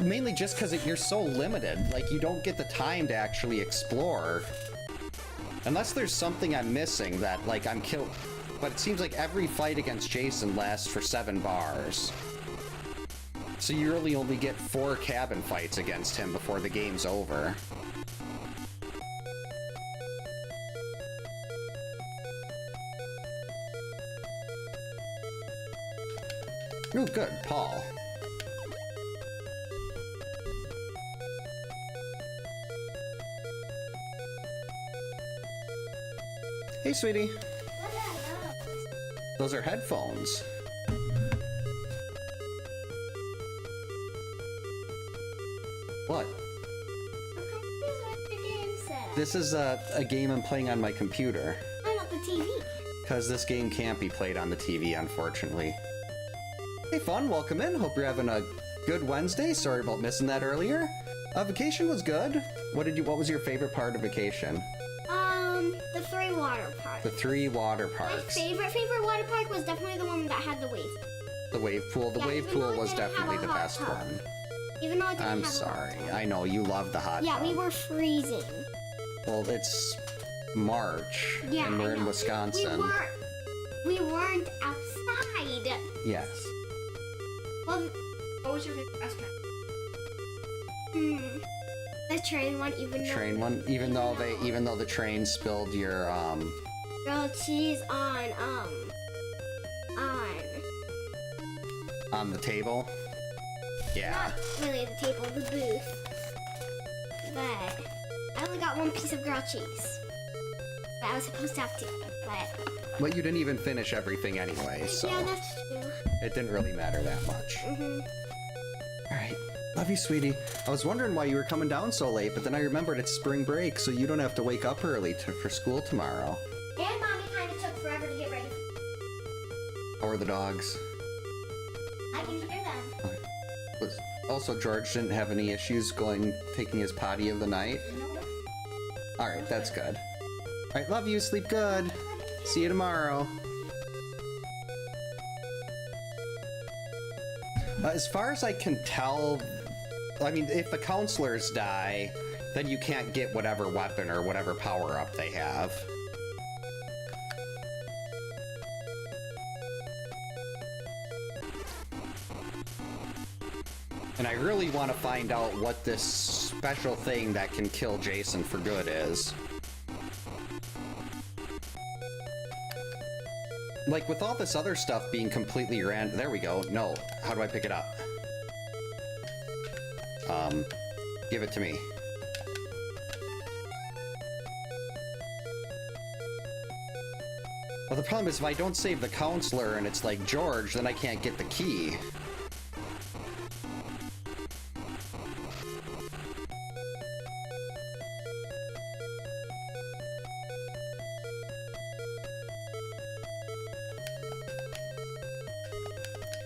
Mainly just because you're so limited. Like, you don't get the time to actually explore. Unless there's something I'm missing that, like, I'm killed... But it seems like every fight against Jason lasts for 7 bars. So you really only get 4 cabin fights against him before the game's over. Oh, good, Paul. Hey, sweetie. Those are headphones. What? This is a game I'm playing on my computer. Why not the TV? Because this game can't be played on the TV, unfortunately. Hey, Fun, welcome in. Hope you're having a good Wednesday. Sorry about missing that earlier. Vacation was good. What was your favorite part of vacation? The 3 water parks. The 3 water parks. My favorite water park was definitely the one that had the wave. The wave pool. The wave pool was definitely the best one. Even though it didn't I'm have sorry. I know you love the hot Yeah, tub. we were freezing. Well, it's March, Yeah, and we're I in know. Wisconsin. We weren't outside. Yes. Well, What was your favorite restaurant? the train one, Train one, even though the train spilled your grilled cheese on the table. Yeah. not really the table, the booth. But I only got 1 piece of grilled cheese. But I was supposed to have 2. But you didn't even finish everything anyway, so Yeah, that's true. it didn't really matter that much. All right. Love you, sweetie. I was wondering why you were coming down so late, but then I remembered it's spring break, so you don't have to wake up early for school tomorrow. And Mommy kind of took forever to get ready. How are the dogs? I can hear them. Also, George didn't have any issues taking his potty of the night? Nope. Alright, that's good. Alright, love you, sleep good. See you tomorrow. As far as I can tell, I mean, if the counselors die, then you can't get whatever weapon or whatever power-up they have. And I really want to find out what this special thing that can kill Jason for good is. Like, with all this other stuff being completely random... There we go. No. How do I pick it up? Give it to me. Well, the problem is if I don't save the counselor and it's like George, then I can't get the key.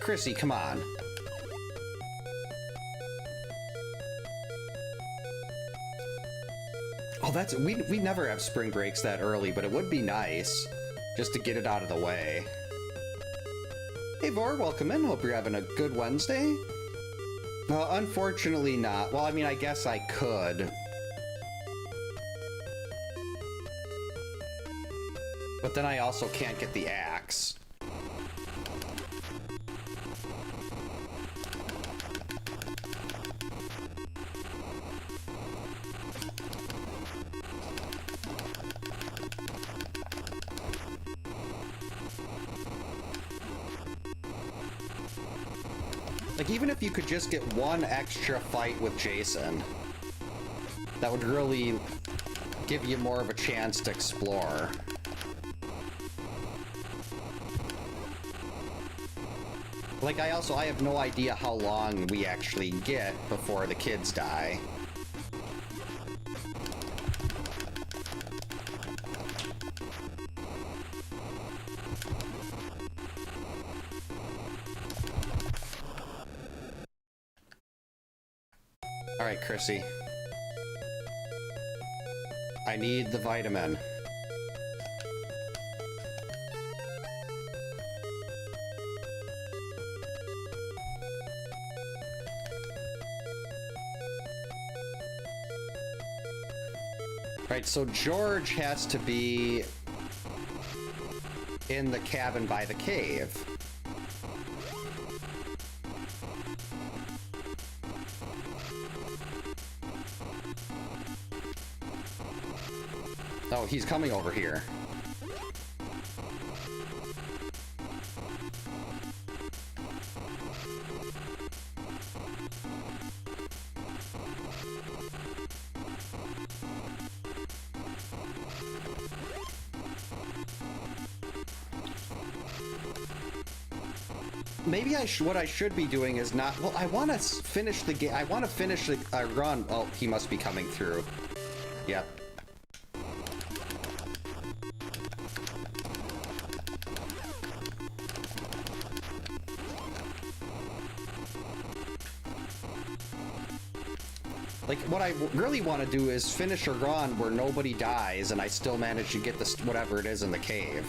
Chrissy, come on. Oh, that's... We never have spring breaks that early, but it would be nice just to get it out of the way. Hey, Vor, welcome in. Hope you're having a good Wednesday. Unfortunately not. Well, I mean, I guess I could. But then I also can't get the axe. Like, even if you could just get one extra fight with Jason, that would really give you more of a chance to explore. Like, I have no idea how long we actually get before the kids die. Alright, Chrissy. I need the vitamin. Right, so George has to be in the cabin by the cave. Oh, he's coming over here. Maybe what I should be doing is not... Well, I want to finish the game. I want to finish the run. Oh, he must be coming through. Yep. Like, what I really want to do is finish a run where nobody dies and I still manage to get this whatever it is in the cave.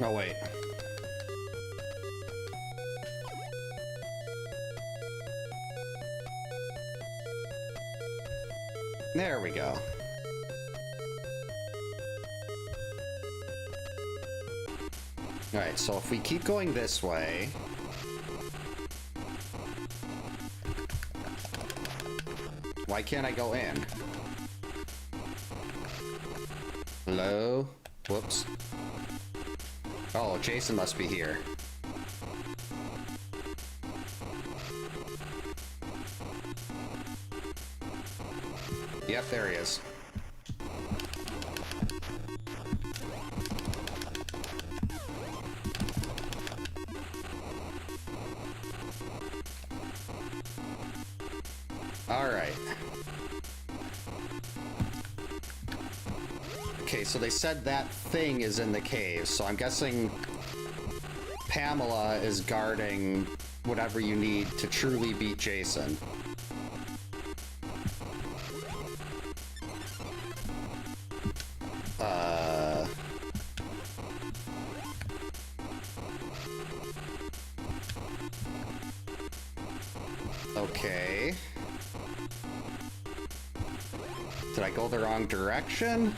Oh, wait. There we go. Alright, so if we keep going this way... Why can't I go in? Hello? Whoops. Oh, Jason must be here. Yep, there he is. Alright. Okay, so they said that thing is in the cave, so I'm guessing Pamela is guarding whatever you need to truly beat Jason. Okay. Did I go the wrong direction?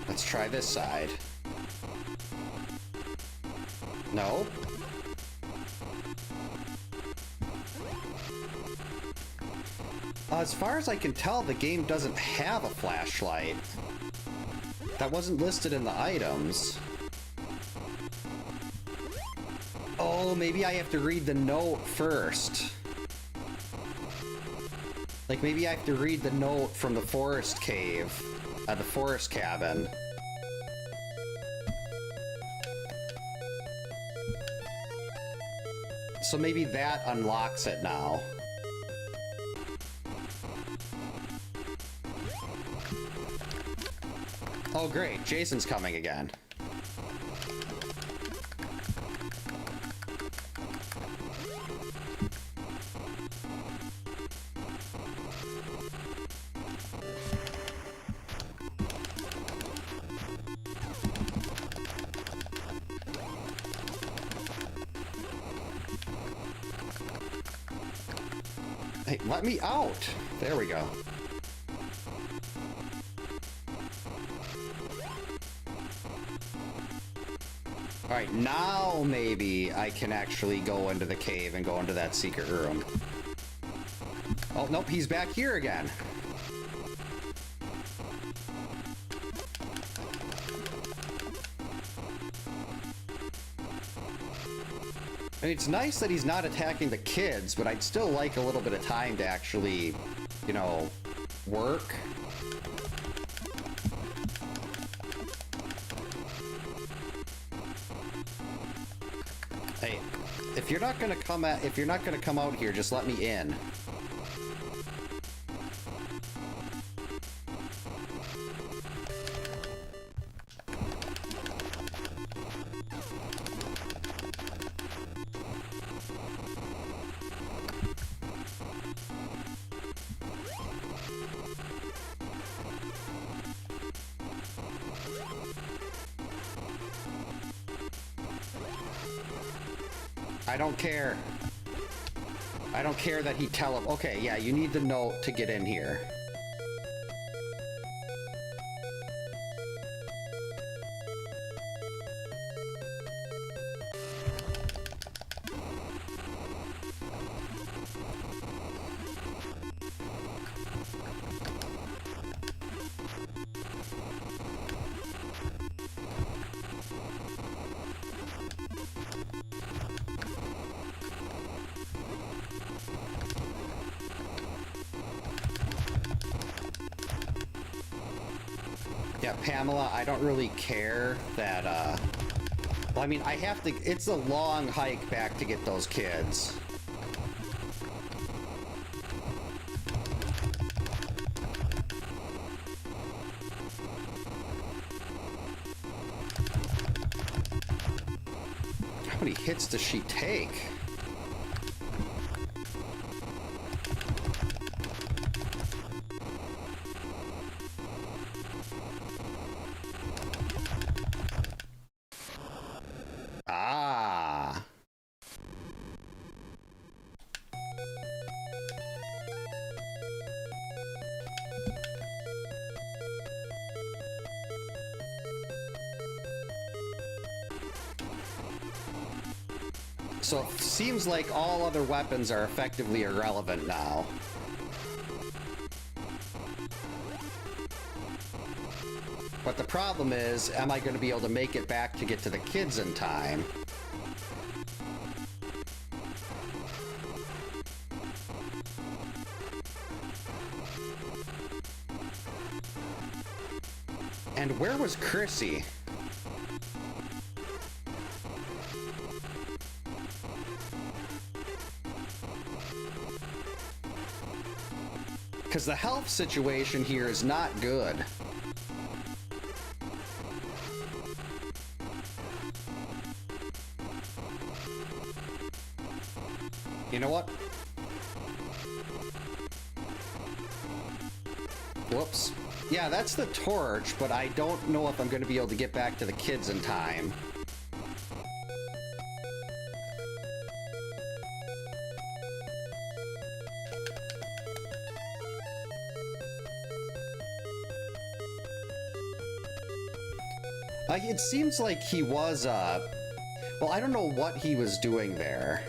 Let's try this side. No. As far as I can tell, the game doesn't have a flashlight. That wasn't listed in the items. Oh, maybe I have to read the note first. Like, maybe I have to read the note from the forest cave, the forest cabin. So maybe that unlocks it now. Oh great, Jason's coming again. Hey, let me out! There we go. Alright, now maybe I can actually go into the cave and go into that secret room. Oh, nope, he's back here again. I mean, it's nice that he's not attacking the kids, but I'd still like a little bit of time to actually, you know, work. Hey, if you're not gonna come out here, just let me in. I don't care. I don't care that he Okay, yeah, you need the note to get in here. Yeah, Pamela, I don't really care that, well, I mean, I have to... It's a long hike back to get those kids. How many hits does she take? So it seems like all other weapons are effectively irrelevant now. But the problem is, am I going to be able to make it back to get to the kids in time? And where was Chrissy? Because the health situation here is not good. You know what? Whoops. Yeah, that's the torch, but I don't know if I'm going to be able to get back to the kids in time. It seems like he was, well, I don't know what he was doing there.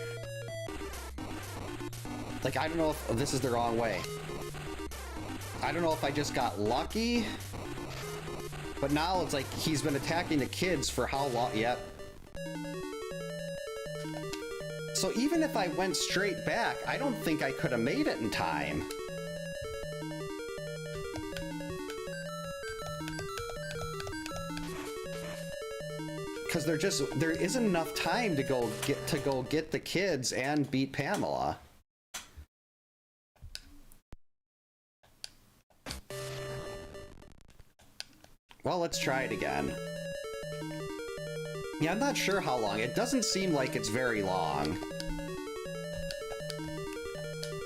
Like, I don't know if this is the wrong way. I don't know if I just got lucky, but now it's like he's been attacking the kids for how long? Yep. So even if I went straight back, I don't think I could have made it in time. Because there isn't enough time to go get the kids and beat Pamela. Well, let's try it again. Yeah, I'm not sure how long. It doesn't seem like it's very long.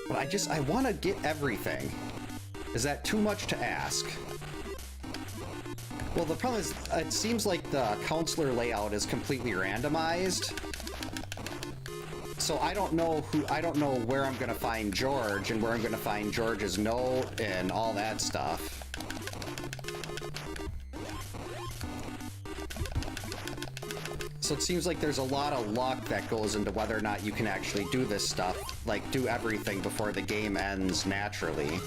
But I want to get everything. Is that too much to ask? Well, the problem is, it seems like the counselor layout is completely randomized. So I don't know where I'm gonna find George and where I'm gonna find George's note and all that stuff. So it seems like there's a lot of luck that goes into whether or not you can actually do this stuff, like do everything before the game ends naturally.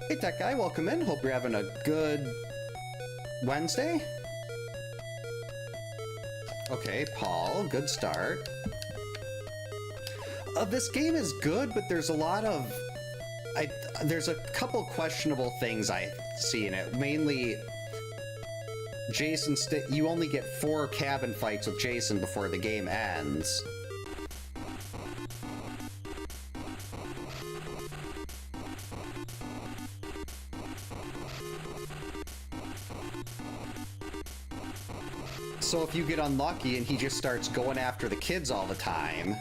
Hey, Tech Guy, welcome in. Hope you're having a good Wednesday. Okay, Paul, good start. This game is good, but there's a lot of... there's a couple questionable things I see in it. Mainly, Jason, you only get 4 cabin fights with Jason before the game ends. So if you get unlucky and he just starts going after the kids all the time,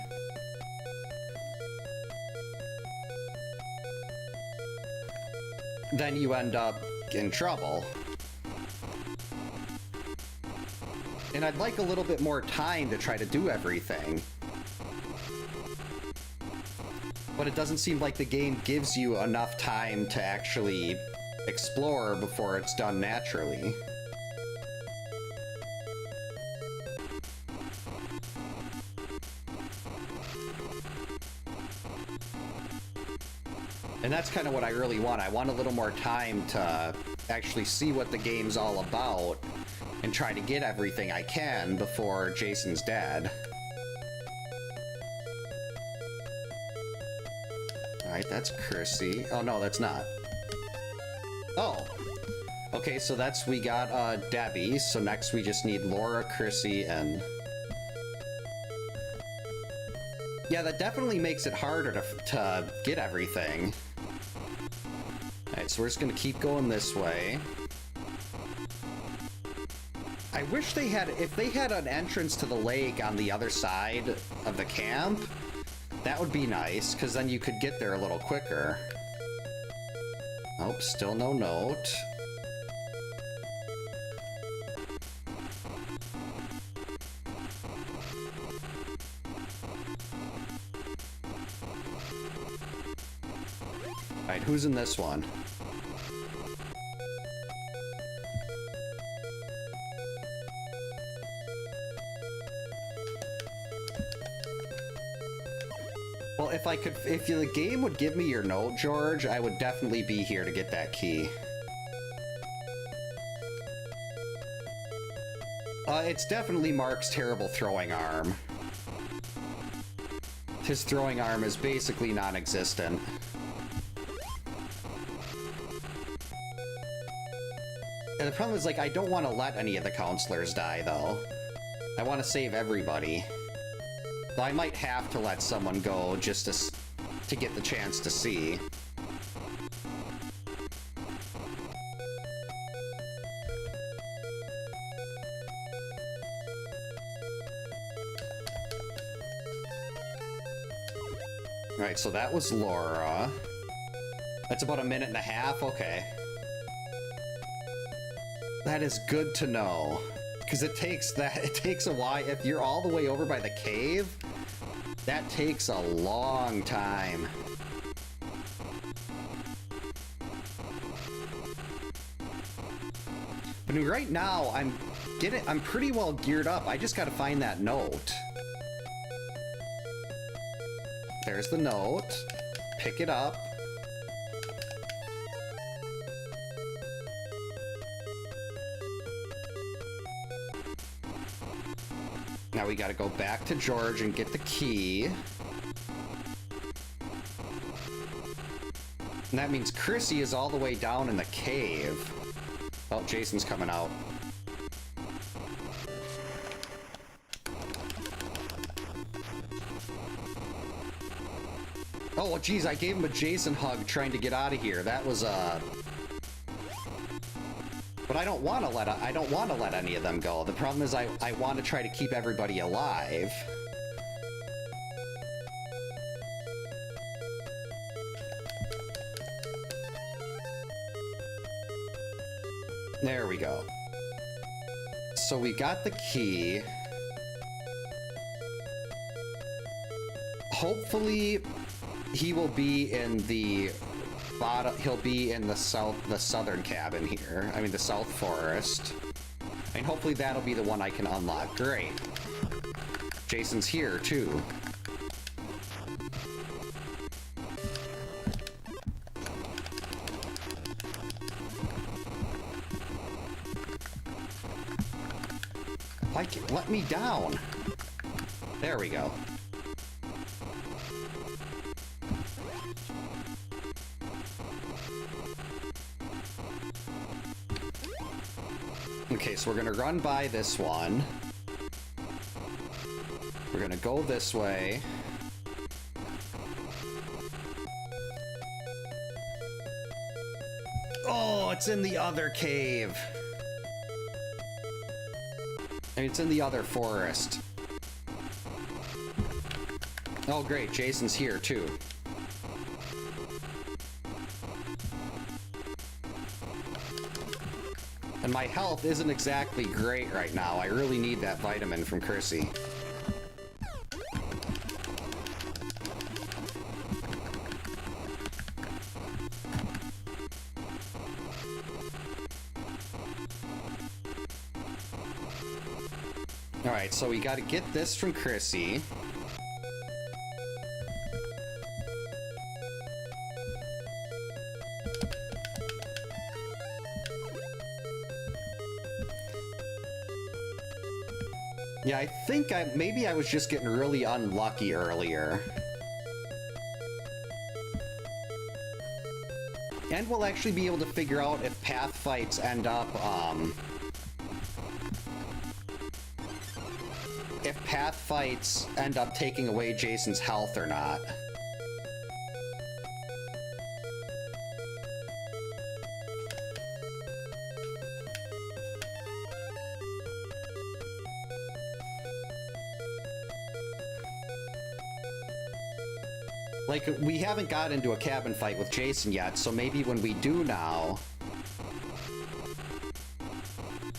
then you end up in trouble. And I'd like a little bit more time to try to do everything. But it doesn't seem like the game gives you enough time to actually explore before it's done naturally. And that's kind of what I really want. I want a little more time to actually see what the game's all about and try to get everything I can before Jason's dead. Alright, that's Kersey. Oh, no, that's not. Oh. Okay, so we got Debbie. So next we just need Laura, Kersey, and... Yeah, that definitely makes it harder to get everything. Alright, so we're just gonna keep going this way. I wish they had, if they had an entrance to the lake on the other side of the camp, that would be nice, because then you could get there a little quicker. Oh, still no note. Alright, who's in this one? Well, if the game would give me your note, George, I would definitely be here to get that key. It's definitely Mark's terrible throwing arm. His throwing arm is basically non-existent. And the problem is, like, I don't want to let any of the counselors die, though. I want to save everybody. Though I might have to let someone go just to to get the chance to see. Alright, so that was Laura. That's about 1.5 minutes, okay. That is good to know. Because it takes a while. If you're all the way over by the cave, that takes a long time. But right now, I'm pretty well geared up. I just gotta find that note. There's the note. Pick it up. Now we gotta go back to George and get the key. And that means Chrissy is all the way down in the cave. Oh, Jason's coming out. Oh, well, geez, I gave him a Jason hug trying to get out of here. That was, But I don't want to let any of them go. The problem is I want to try to keep everybody alive. There we go. So we got the key. Hopefully he will be in the bottom, he'll be in the southern cabin here. I mean, the south forest. And hopefully that'll be the one I can unlock. Great. Jason's here, too. Let me down. There we go. Okay, so we're gonna run by this one. We're gonna go this way. Oh, it's in the other cave. I mean, it's in the other forest. Oh, great. Jason's here, too. And my health isn't exactly great right now. I really need that vitamin from Chrissy. Alright, so we gotta get this from Chrissy. Yeah, I think maybe I was just getting really unlucky earlier. And we'll actually be able to figure out if path fights end up, if path fights end up taking away Jason's health or not. Like, we haven't got into a cabin fight with Jason yet, so maybe when we do now,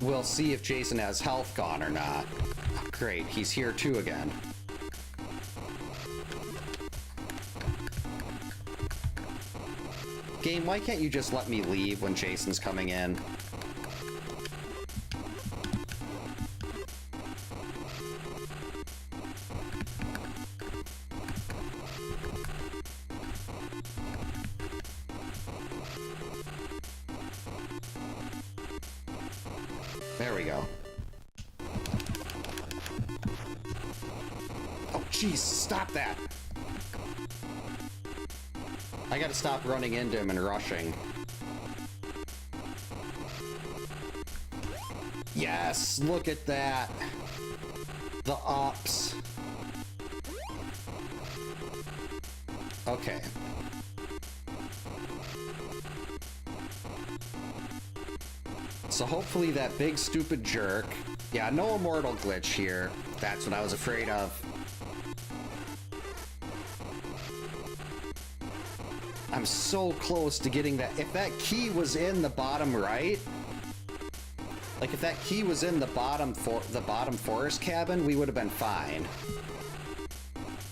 we'll see if Jason has health gone or not. Great, he's here too again. Game, why can't you just let me leave when Jason's coming in? There we go. Oh, jeez, stop that! I gotta stop running into him and rushing. Yes, look at that! The ups. Okay. So hopefully that big stupid jerk... Yeah, no immortal glitch here. That's what I was afraid of. I'm so close to getting that. If that key was in the bottom right... Like, if that key was in the bottom forest cabin, we would have been fine.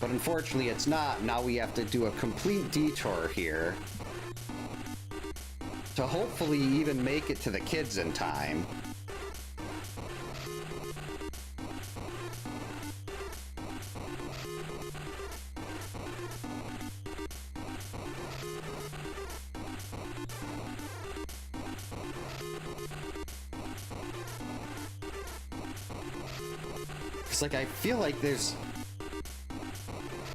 But unfortunately, it's not. Now we have to do a complete detour here to hopefully even make it to the kids in time. It's like, I feel like there's...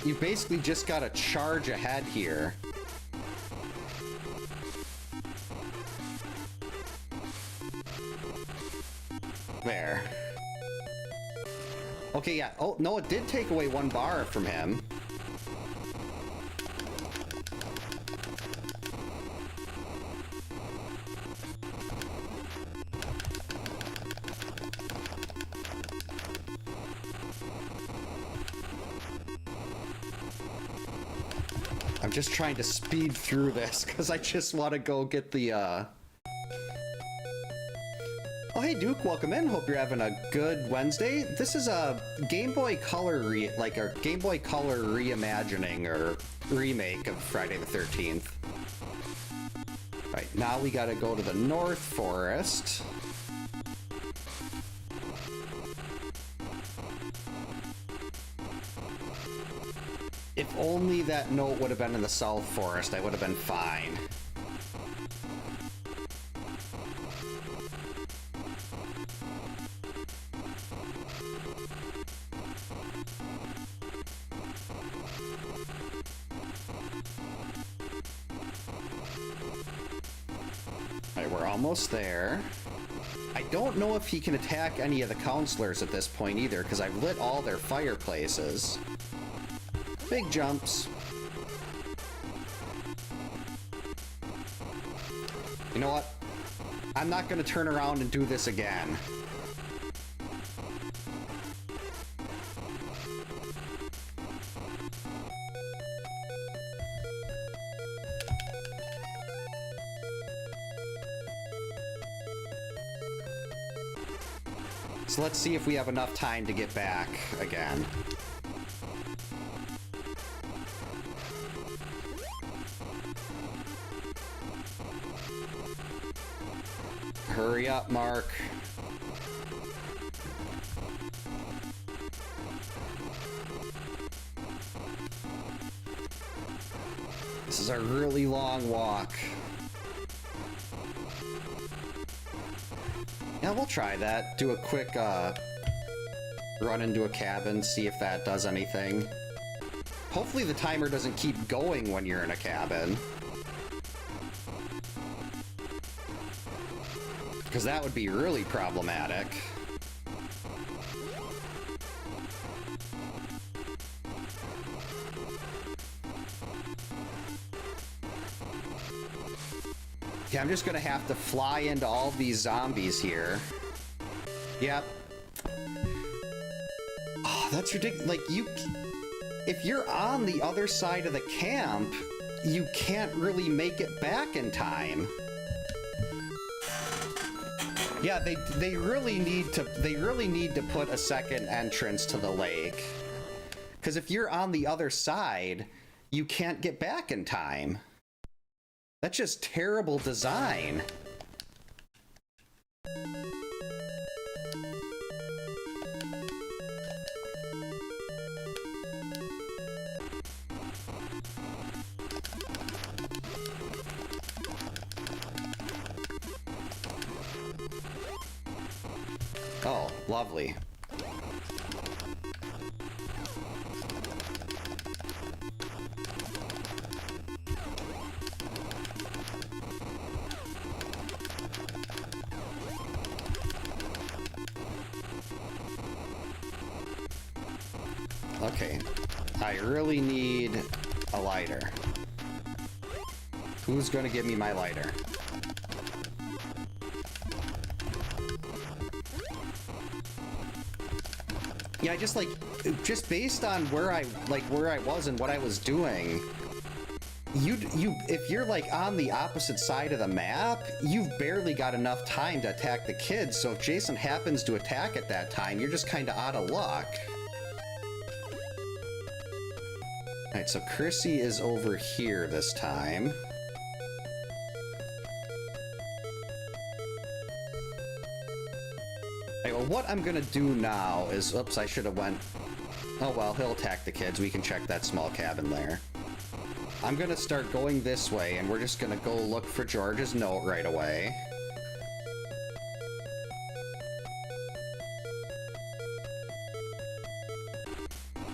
You basically just gotta charge ahead here. There. Okay, yeah. Oh, no, it did take away 1 bar from him. I'm just trying to speed through this because I just want to go get the, Oh, hey, Duke, welcome in. Hope you're having a good Wednesday. This is a Game Boy Color Game Boy Color reimagining or remake of Friday the 13th. Right, now we gotta go to the North Forest. If only that note would have been in the South Forest, I would have been fine. Alright, we're almost there. I don't know if he can attack any of the counselors at this point either, because I've lit all their fireplaces. Big jumps. You know what? I'm not going to turn around and do this again. So let's see if we have enough time to get back again. Hurry up, Mark. This is a really long walk. Yeah, we'll try that. Do a quick, run into a cabin, see if that does anything. Hopefully the timer doesn't keep going when you're in a cabin. Because that would be really problematic. Yeah, I'm just gonna have to fly into all these zombies here. Yep. Oh, that's ridiculous. Like, if you're on the other side of the camp, you can't really make it back in time. Yeah, they really need to put a second entrance to the lake. Because if you're on the other side, you can't get back in time. That's just terrible design. Oh, lovely. Okay, I really need a lighter? Who's gonna give me my lighter? Yeah, just based on where I was and what I was doing, if you're like on the opposite side of the map, you've barely got enough time to attack the kids, so if Jason happens to attack at that time, you're just kind of out of luck. Alright, so Chrissy is over here this time. Alright, well, what I'm gonna do now is... Oops, I should have went... Oh well, he'll attack the kids. We can check that small cabin there. I'm gonna start going this way, and we're just gonna go look for George's note right away.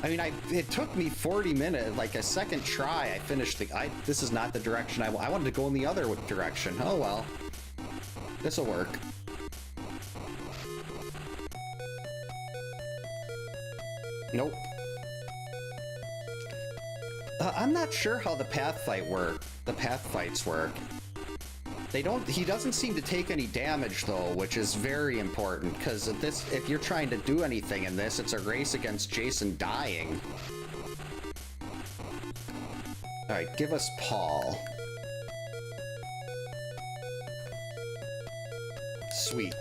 I mean, it took me 40 minutes, like a second try, I finished this is not the direction I wanted to go in the other direction. Oh well. This'll work. Nope. I'm not sure how the path fights work. He doesn't seem to take any damage though, which is very important, because if you're trying to do anything in this, it's a race against Jason dying. Alright, give us Paul. Sweet.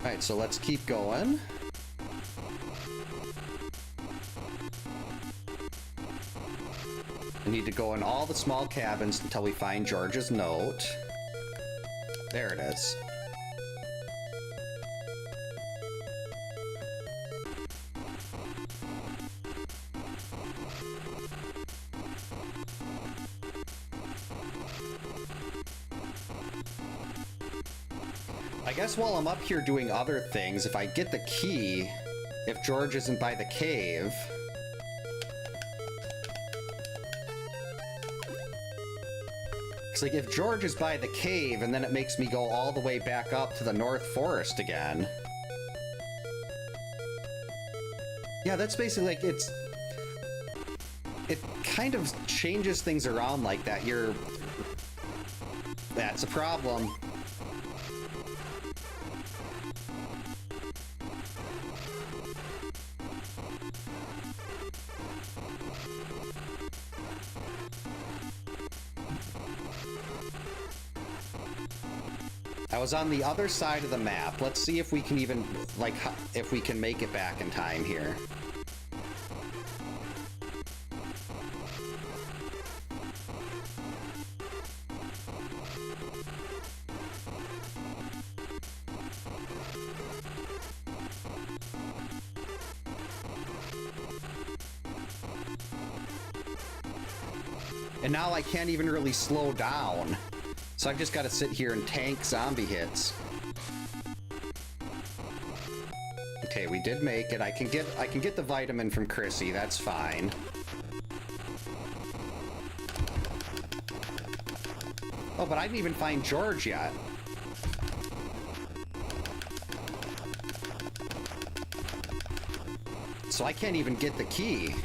Alright, so let's keep going. We need to go in all the small cabins until we find George's note. There it is. I guess while I'm up here doing other things, if I get the key, if George isn't by the cave... It's like if George is by the cave, and then it makes me go all the way back up to the North Forest again. Yeah, that's basically like, it kind of changes things around like that. That's a problem. I was on the other side of the map. Let's see if we can even, like, if we can make it back in time here. And now I can't even really slow down. So I've just got to sit here and tank zombie hits. Okay, we did make it. I can get the vitamin from Chrissy. That's fine. Oh, but I didn't even find George yet. So I can't even get the key.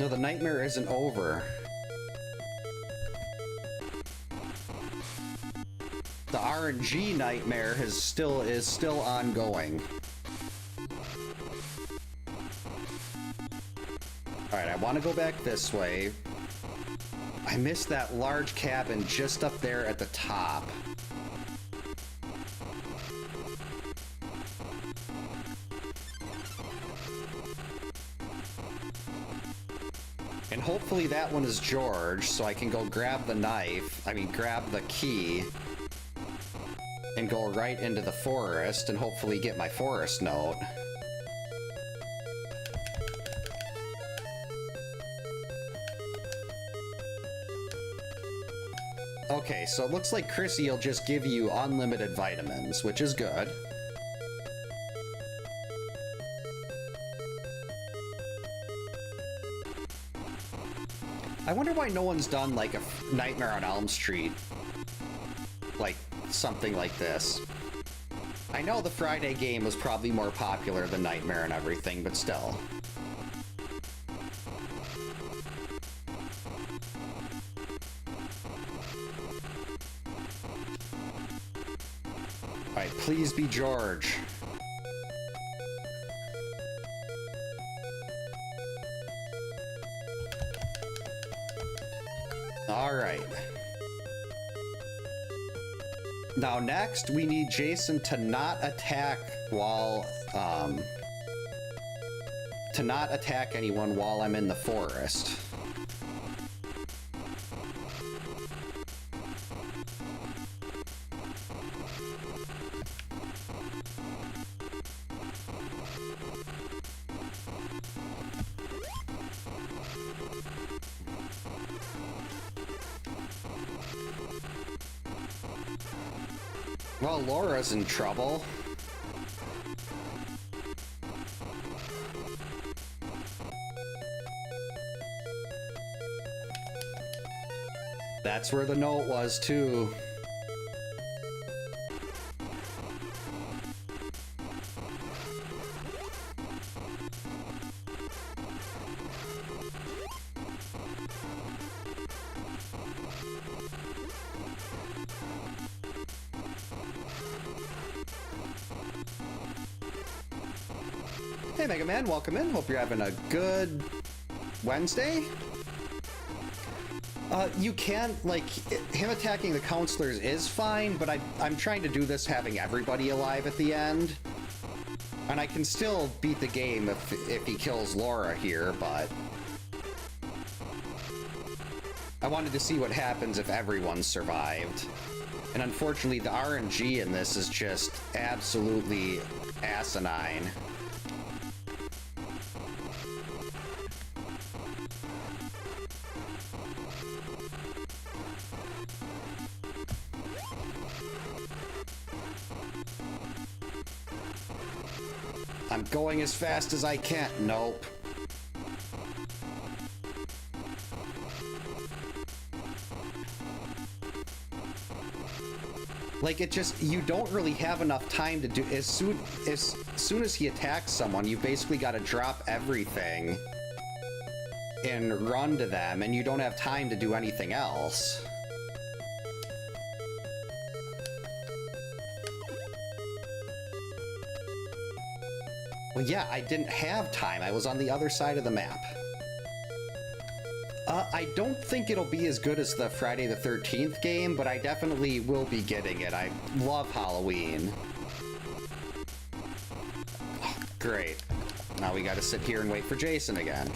No, the nightmare isn't over. The RNG nightmare is still ongoing. Alright, I want to go back this way. I missed that large cabin just up there at the top. And hopefully that one is George, so I can go grab the grab the key, and go right into the forest, and hopefully get my forest note. Okay, so it looks like Chrissy will just give you unlimited vitamins, which is good. I wonder why no one's done like a Nightmare on Elm Street. Like, something like this. I know the Friday game was probably more popular than Nightmare and everything, but still. Alright, please be George. Alright. Now next, we need Jason to not attack while, to not attack anyone while I'm in the forest. Well, Laura's in trouble. That's where the note was, too. Hey, Mega Man, welcome in. Hope you're having a good Wednesday. You can't, like, him attacking the counselors is fine, but I'm trying to do this having everybody alive at the end. And I can still beat the game if he kills Laura here, but I wanted to see what happens if everyone survived. And unfortunately, the RNG in this is just absolutely asinine. I'm going as fast as I can. Nope. Like, it just, you don't really have enough time to do, as soon as he attacks someone, you basically got to drop everything and run to them, and you don't have time to do anything else. Well, yeah, I didn't have time. I was on the other side of the map. I don't think it'll be as good as the Friday the 13th game, but I definitely will be getting it. I love Halloween. Oh, great. Now we gotta sit here and wait for Jason again.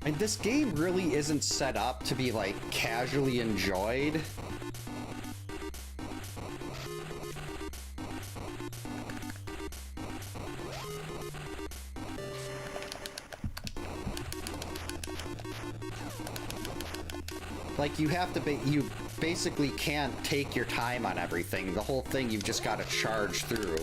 And this game really isn't set up to be, like, casually enjoyed. Like, you have to you basically can't take your time on everything. The whole thing, you've just got to charge through.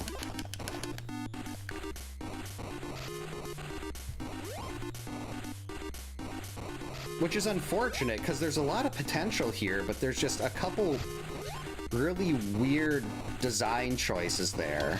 Which is unfortunate, because there's a lot of potential here, but there's just a couple really weird design choices there.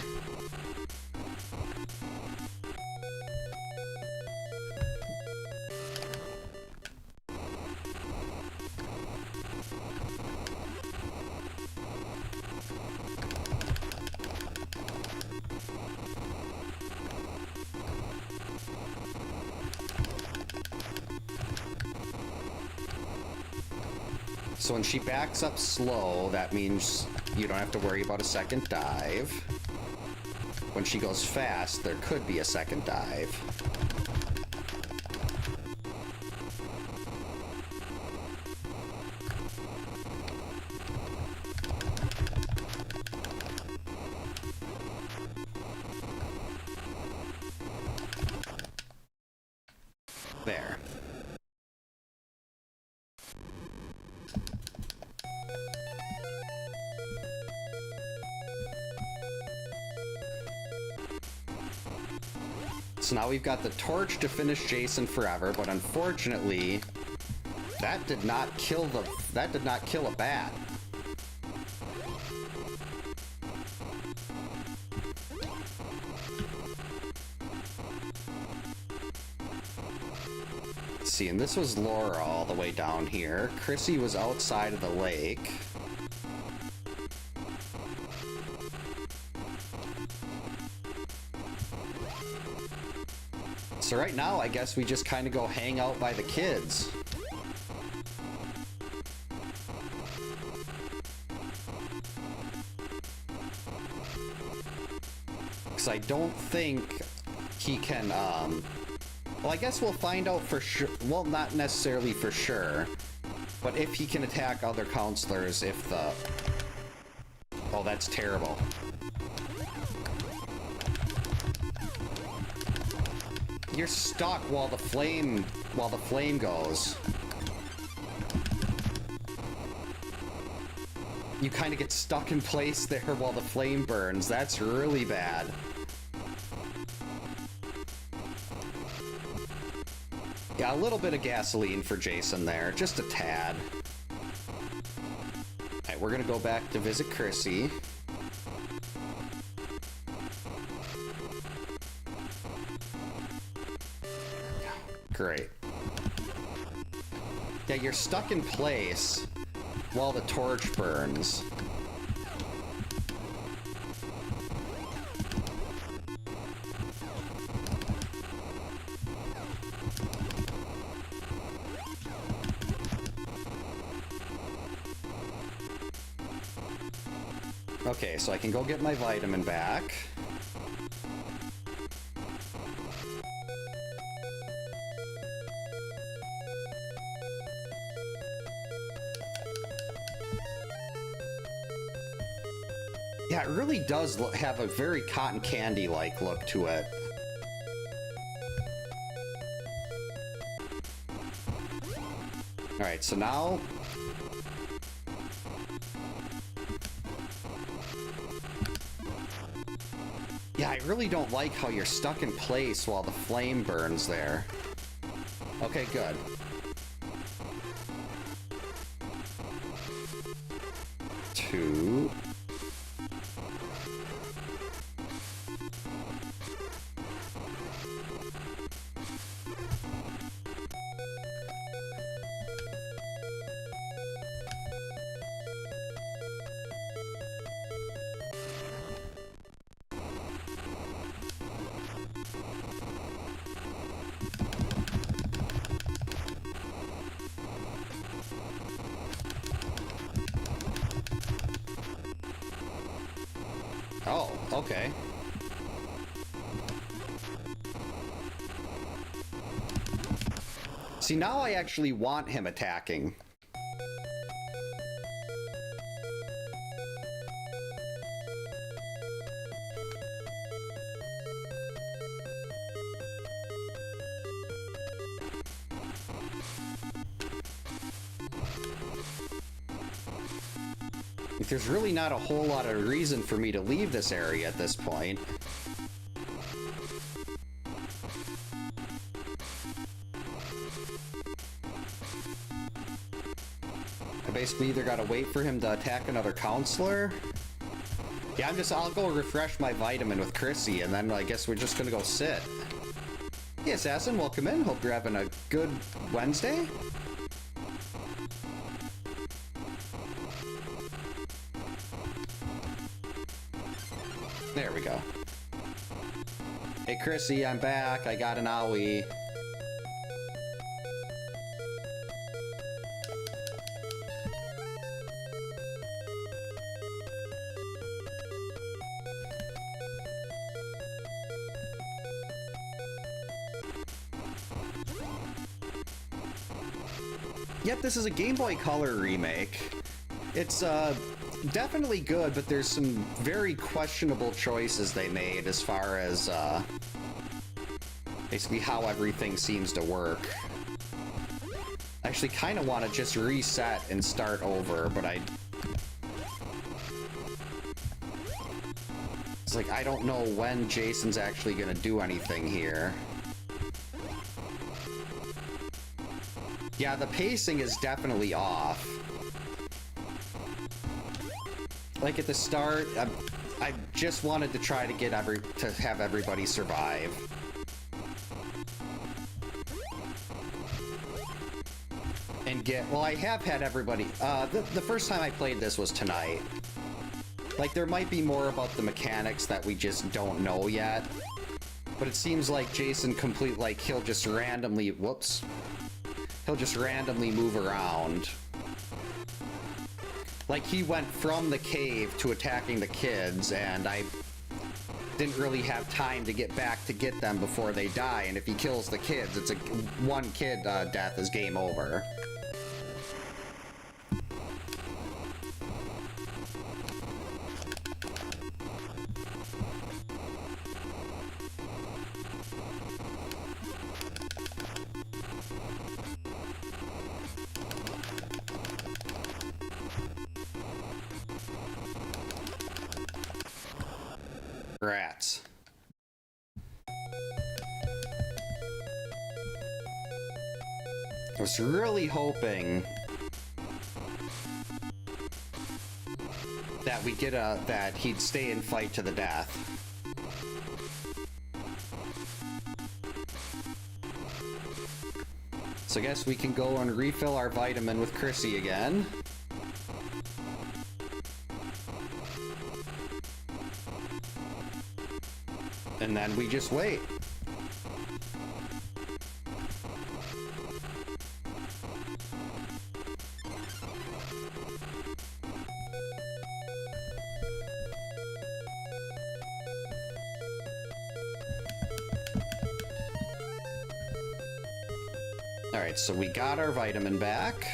So when she backs up slow, that means you don't have to worry about a second dive. When she goes fast, there could be a second dive. There. So now we've got the torch to finish Jason forever, but unfortunately, that did not kill a bat. See, and this was Laura all the way down here. Chrissy was outside of the lake. So right now, I guess we just kind of go hang out by the kids. Because I don't think he can, well, I guess we'll find out for sure. Well, not necessarily for sure, but if he can attack other counselors if the... Oh, that's terrible. You're stuck while the flame goes. You kind of get stuck in place there while the flame burns. That's really bad. Yeah, a little bit of gasoline for Jason there, just a tad. Alright, we're gonna go back to visit Chrissy. Great. Yeah, you're stuck in place while the torch burns. Okay, so I can go get my vitamin back. Yeah, it really does have a very cotton candy-like look to it. Alright, so now... Yeah, I really don't like how you're stuck in place while the flame burns there. Okay, good. Two... Oh, okay. See, now I actually want him attacking. There's really not a whole lot of reason for me to leave this area at this point. I basically either gotta wait for him to attack another counselor. Yeah, I'll go refresh my vitamin with Chrissy, and then I guess we're just gonna go sit. Hey, Assassin, welcome in. Hope you're having a good Wednesday. There we go. Hey, Chrissy, I'm back. I got an owie. Yep, this is a Game Boy Color remake. It's, definitely good, but there's some very questionable choices they made as far as, Basically how everything seems to work. I actually kind of want to just reset and start over, but it's like, I don't know when Jason's actually gonna do anything here. Yeah, the pacing is definitely off. Like at the start, I just wanted to try to get have everybody survive. And well, I have had everybody, the first time I played this was tonight. Like, there might be more about the mechanics that we just don't know yet. But it seems like Jason he'll just randomly, whoops. He'll just randomly move around. Like, he went from the cave to attacking the kids, and I didn't really have time to get back to get them before they die. And if he kills the kids, it's one kid death is game over. Rats. I was really hoping that we get that he'd stay and fight to the death. So I guess we can go and refill our vitamin with Chrissy again. And then we just wait. All right, so we got our vitamin back.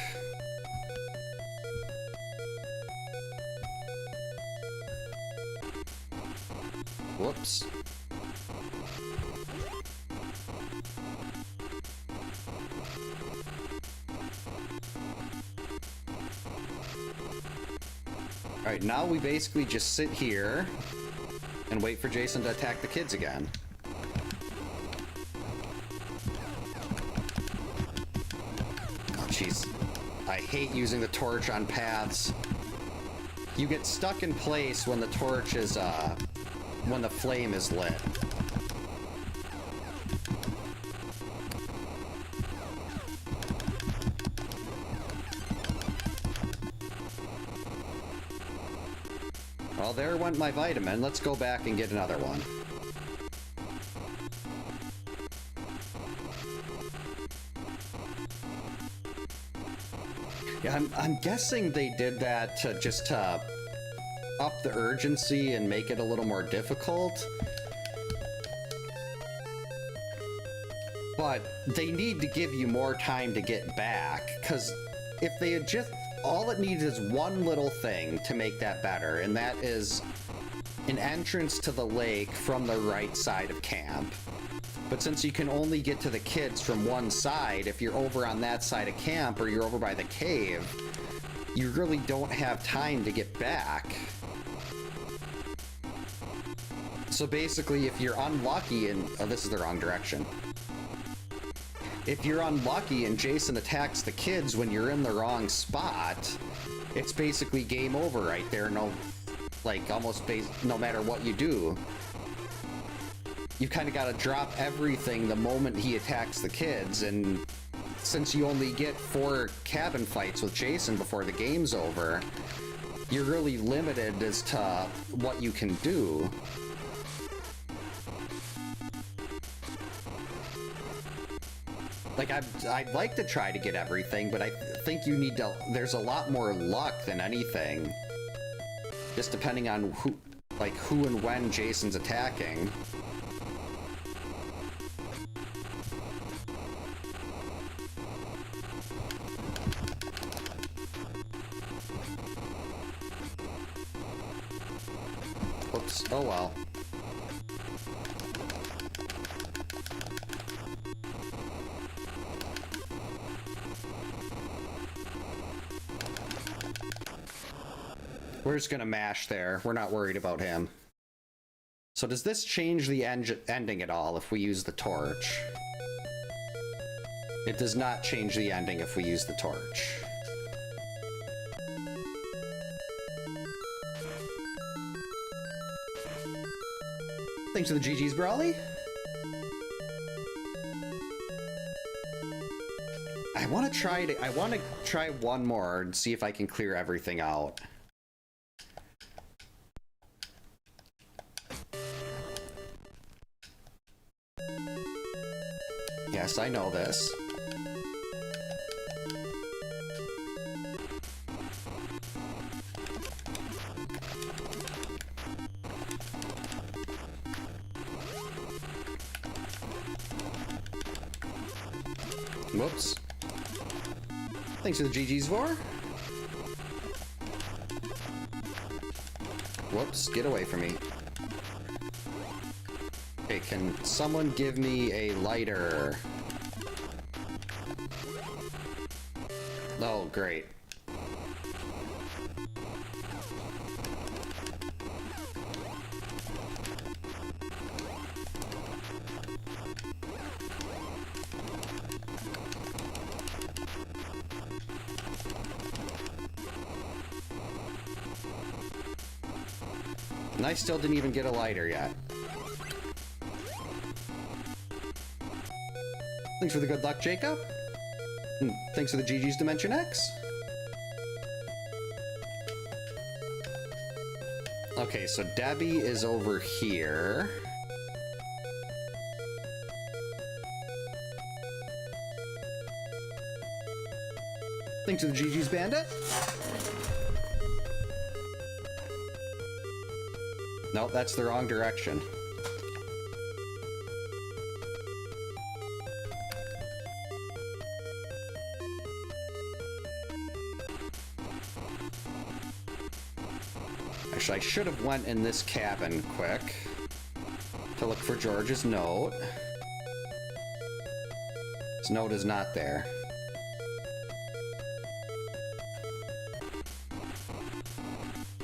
Whoops. Alright, now we basically just sit here and wait for Jason to attack the kids again. Oh, jeez. I hate using the torch on paths. You get stuck in place when the torch is, when the flame is lit. Well, there went my vitamin. Let's go back and get another one. Yeah, I'm guessing they did that to just up the urgency and make it a little more difficult. But they need to give you more time to get back, because if they had just... all it needs is one little thing to make that better, and that is an entrance to the lake from the right side of camp. But since you can only get to the kids from one side, if you're over on that side of camp or you're over by the cave, you really don't have time to get back. So basically, if you're unlucky and... oh, this is the wrong direction. If you're unlucky and Jason attacks the kids when you're in the wrong spot, it's basically game over right there. No, like, almost no matter what you do. You kind of got to drop everything the moment he attacks the kids, and since you only get 4 cabin fights with Jason before the game's over, you're really limited as to what you can do. Like, I'd like to try to get everything, but I think you need to... there's a lot more luck than anything. Just depending on who and when Jason's attacking. Oops. Oh well. We're just gonna mash there. We're not worried about him. So does this change the ending at all if we use the torch? It does not change the ending if we use the torch. Thanks for the GG's, Brawly. I want to try one more and see if I can clear everything out. Yes, I know this. Whoops. Thanks for the GG's for. Whoops, get away from me. Okay, can someone give me a lighter? Oh, great. And I still didn't even get a lighter yet. Thanks for the good luck, Jacob. And thanks for the GG's Dimension X. Okay, so Debbie is over here. Thanks for the GG's Bandit. Nope, that's the wrong direction. Actually, I should have went in this cabin quick to look for George's note. His note is not there.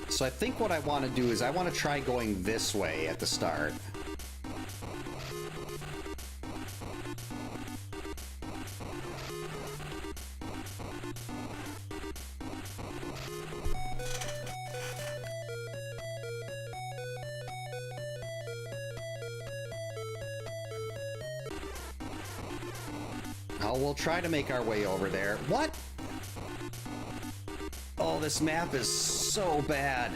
So I think what I want to do is I want to try going this way at the start. Oh, we'll try to make our way over there. What? Oh, this map is so bad.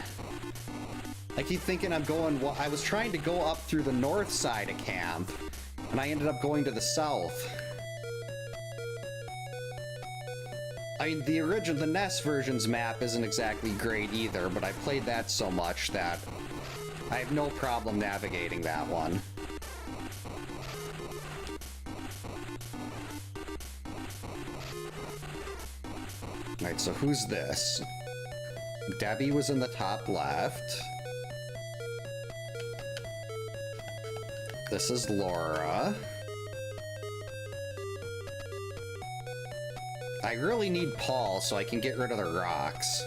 I keep thinking I'm going... Well, I was trying to go up through the north side of camp, and I ended up going to the south. I mean, the NES version's map isn't exactly great either, but I played that so much that I have no problem navigating that one. Alright, so who's this? Debbie was in the top left. This is Laura. I really need Paul so I can get rid of the rocks.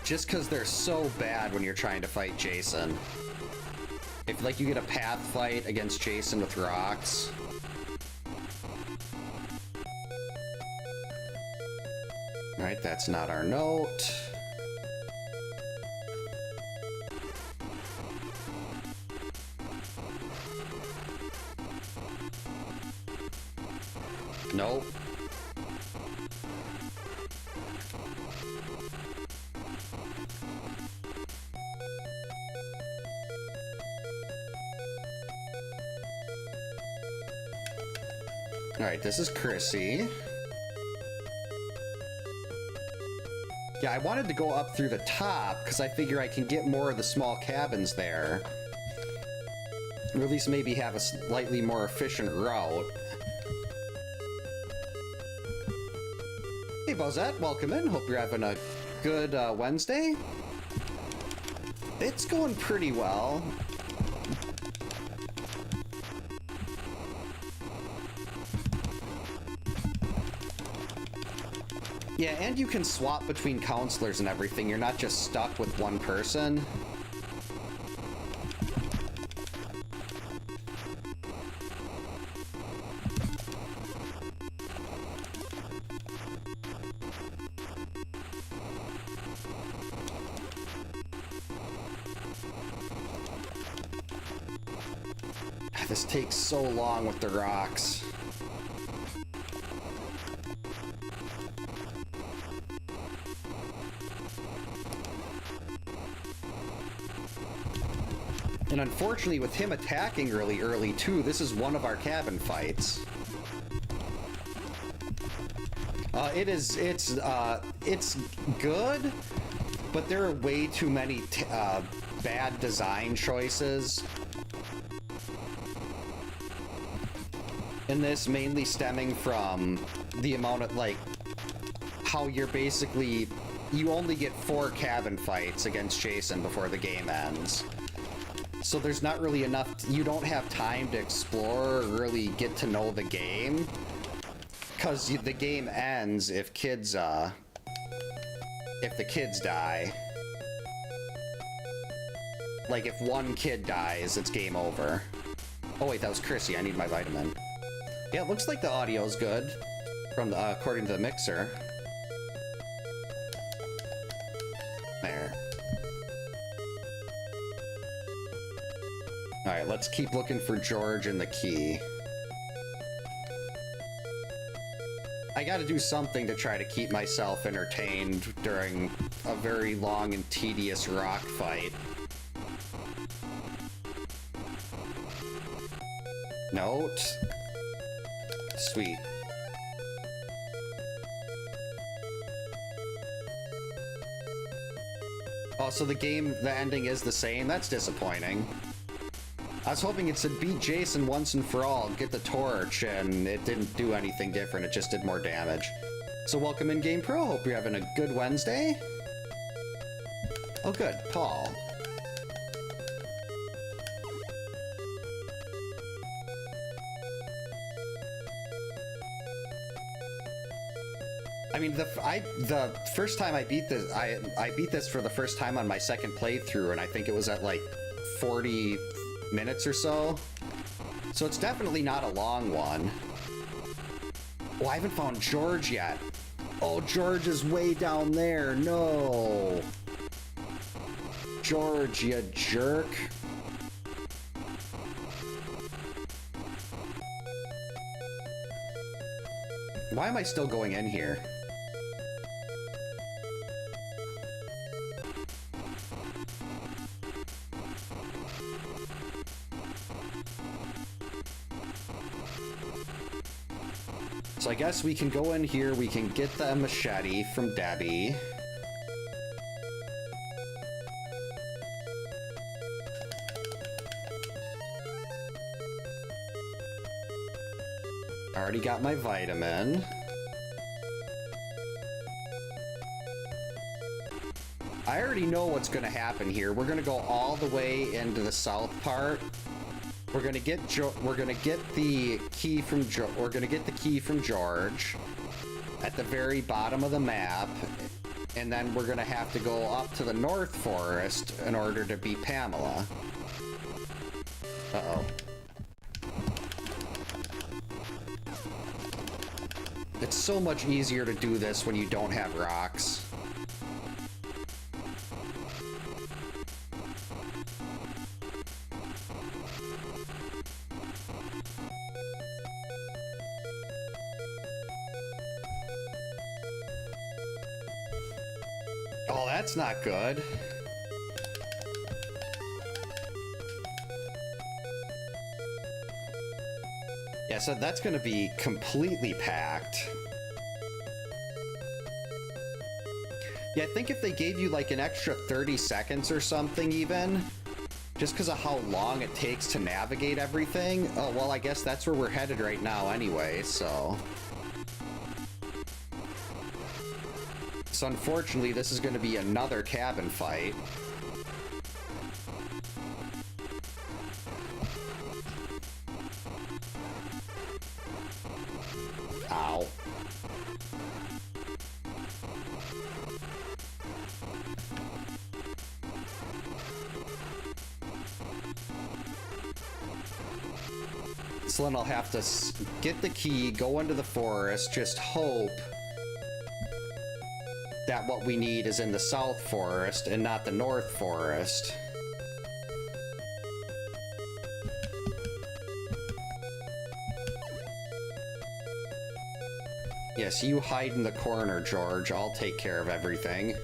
Just because they're so bad when you're trying to fight Jason. If, like, you get a path fight against Jason with rocks. Alright, that's not our note. Nope. Alright, this is Chrissy. Yeah, I wanted to go up through the top because I figure I can get more of the small cabins there. Or at least maybe have a slightly more efficient route. Hey, Bozette, welcome in. Hope you're having a good Wednesday. It's going pretty well. Yeah, and you can swap between counselors and everything. You're not just stuck with one person. This takes so long with the rocks. And unfortunately, with him attacking really early too, this is one of our cabin fights. It's good, but there are way too many bad design choices in this, mainly stemming from the amount of, like, how you're basically, you only get 4 cabin fights against Jason before the game ends. So there's not really enough, you don't have time to explore or really get to know the game. Because the game ends if kids, if the kids die. Like, if one kid dies, it's game over. Oh wait, that was Chrissy, I need my vitamin. Yeah, it looks like the audio's good, from the, according to the mixer. There. Alright, let's keep looking for George and the key. I gotta do something to try to keep myself entertained during a very long and tedious rock fight. Note. Sweet. Oh, so the ending is the same? That's disappointing. I was hoping it said beat Jason once and for all, get the torch, and it didn't do anything different, it just did more damage. So welcome in Game Pro, hope you're having a good Wednesday. Oh good, Paul. I mean, the first time I beat this, I beat this for the first time on my second playthrough, and I think it was at like 40 minutes or so. So it's definitely not a long one. Oh, I haven't found George yet. Oh, George is way down there. No. George, you jerk. Why am I still going in here? So I guess we can go in here, we can get the machete from Debbie. Already got my vitamin. I already know what's gonna happen here. We're gonna go all the way into the south part. We're gonna get the key from George at the very bottom of the map, and then we're gonna have to go up to the North Forest in order to beat Pamela. Uh-oh. It's so much easier to do this when you don't have rocks. Oh, that's not good. Yeah, so that's gonna be completely packed. Yeah, I think if they gave you like an extra 30 seconds or something even, just because of how long it takes to navigate everything. Oh, well, I guess that's where we're headed right now anyway, so. So unfortunately, this is gonna be another cabin fight. Ow. So then I'll have to get the key, go into the forest, just hope that what we need is in the south forest and not the north forest. Yes, you hide in the corner, George. I'll take care of everything.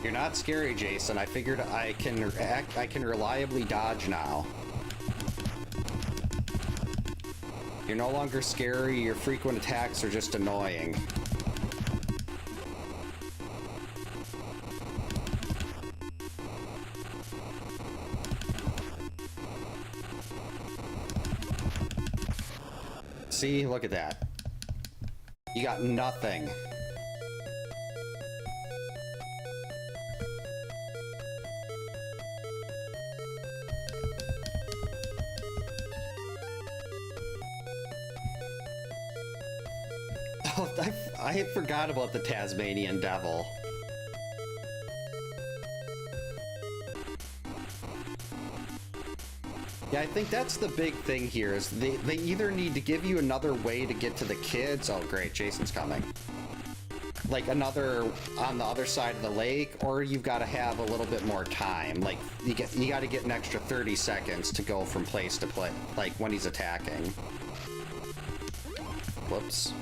You're not scary, Jason. I figured I can reliably dodge now. You're no longer scary, your frequent attacks are just annoying. See, look at that. You got nothing. Oh, I forgot about the Tasmanian Devil. Yeah, I think that's the big thing here, is they either need to give you another way to get to the kids. Oh, great, Jason's coming. Like another on the other side of the lake, or you've got to have a little bit more time. Like you got to get an extra 30 seconds to go from place to place, like when he's attacking. Whoops.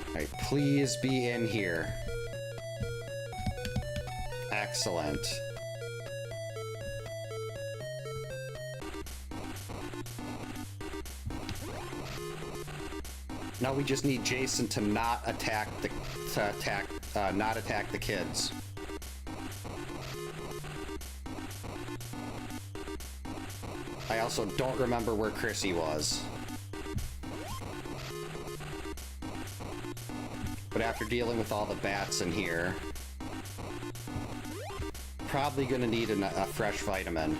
All right, please be in here. Excellent. Now we just need Jason to not attack the kids. I also don't remember where Chrissy was. But after dealing with all the bats in here, probably gonna need a fresh vitamin.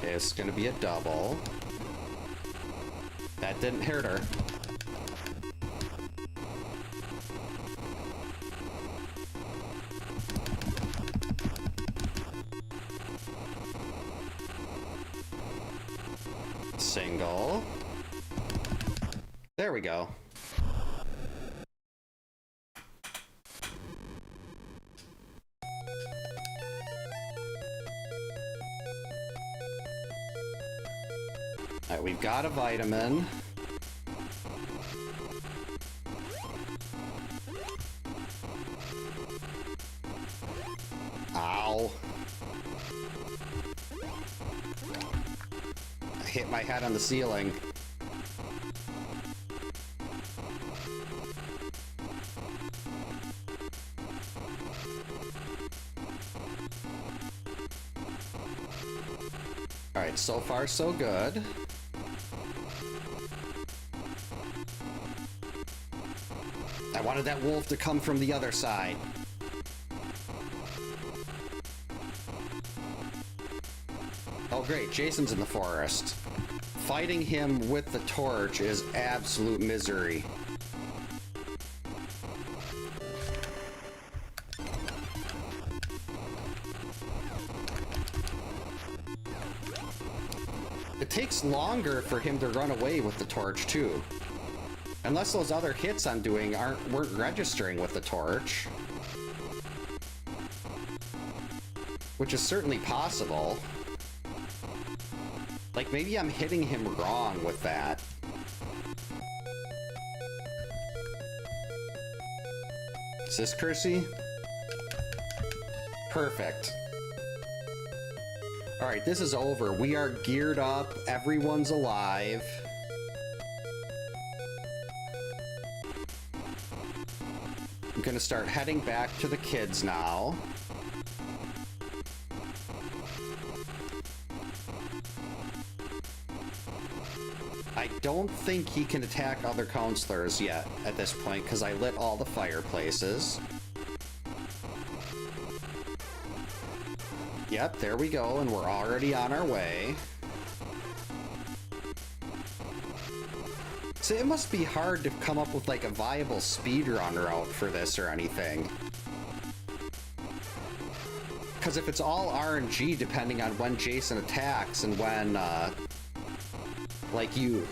Okay, it's gonna be a double. That didn't hurt her. Single. There we go. Alright, we've got a vitamin. Ow. I hit my head on the ceiling. Alright, so far so good. I wanted that wolf to come from the other side. Oh great, Jason's in the forest. Fighting him with the torch is absolute misery. It takes longer for him to run away with the torch too. Unless those other hits I'm doing weren't registering with the torch. Which is certainly possible. Like, maybe I'm hitting him wrong with that. Is this Cursey? Perfect. Alright, this is over. We are geared up. Everyone's alive. I'm gonna start heading back to the kids now. I don't think he can attack other counselors yet at this point because I lit all the fireplaces. Yep, there we go, and we're already on our way. So it must be hard to come up with like a viable speedrun route for this or anything. Because if it's all RNG depending on when Jason attacks and when like you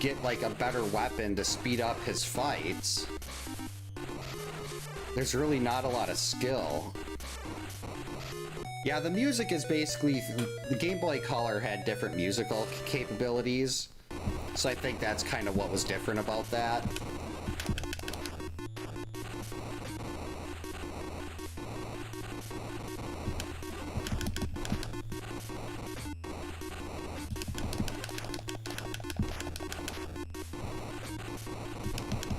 get like a better weapon to speed up his fights, there's really not a lot of skill. Yeah, the music is basically, the Game Boy Color had different musical capabilities, so I think that's kind of what was different about that.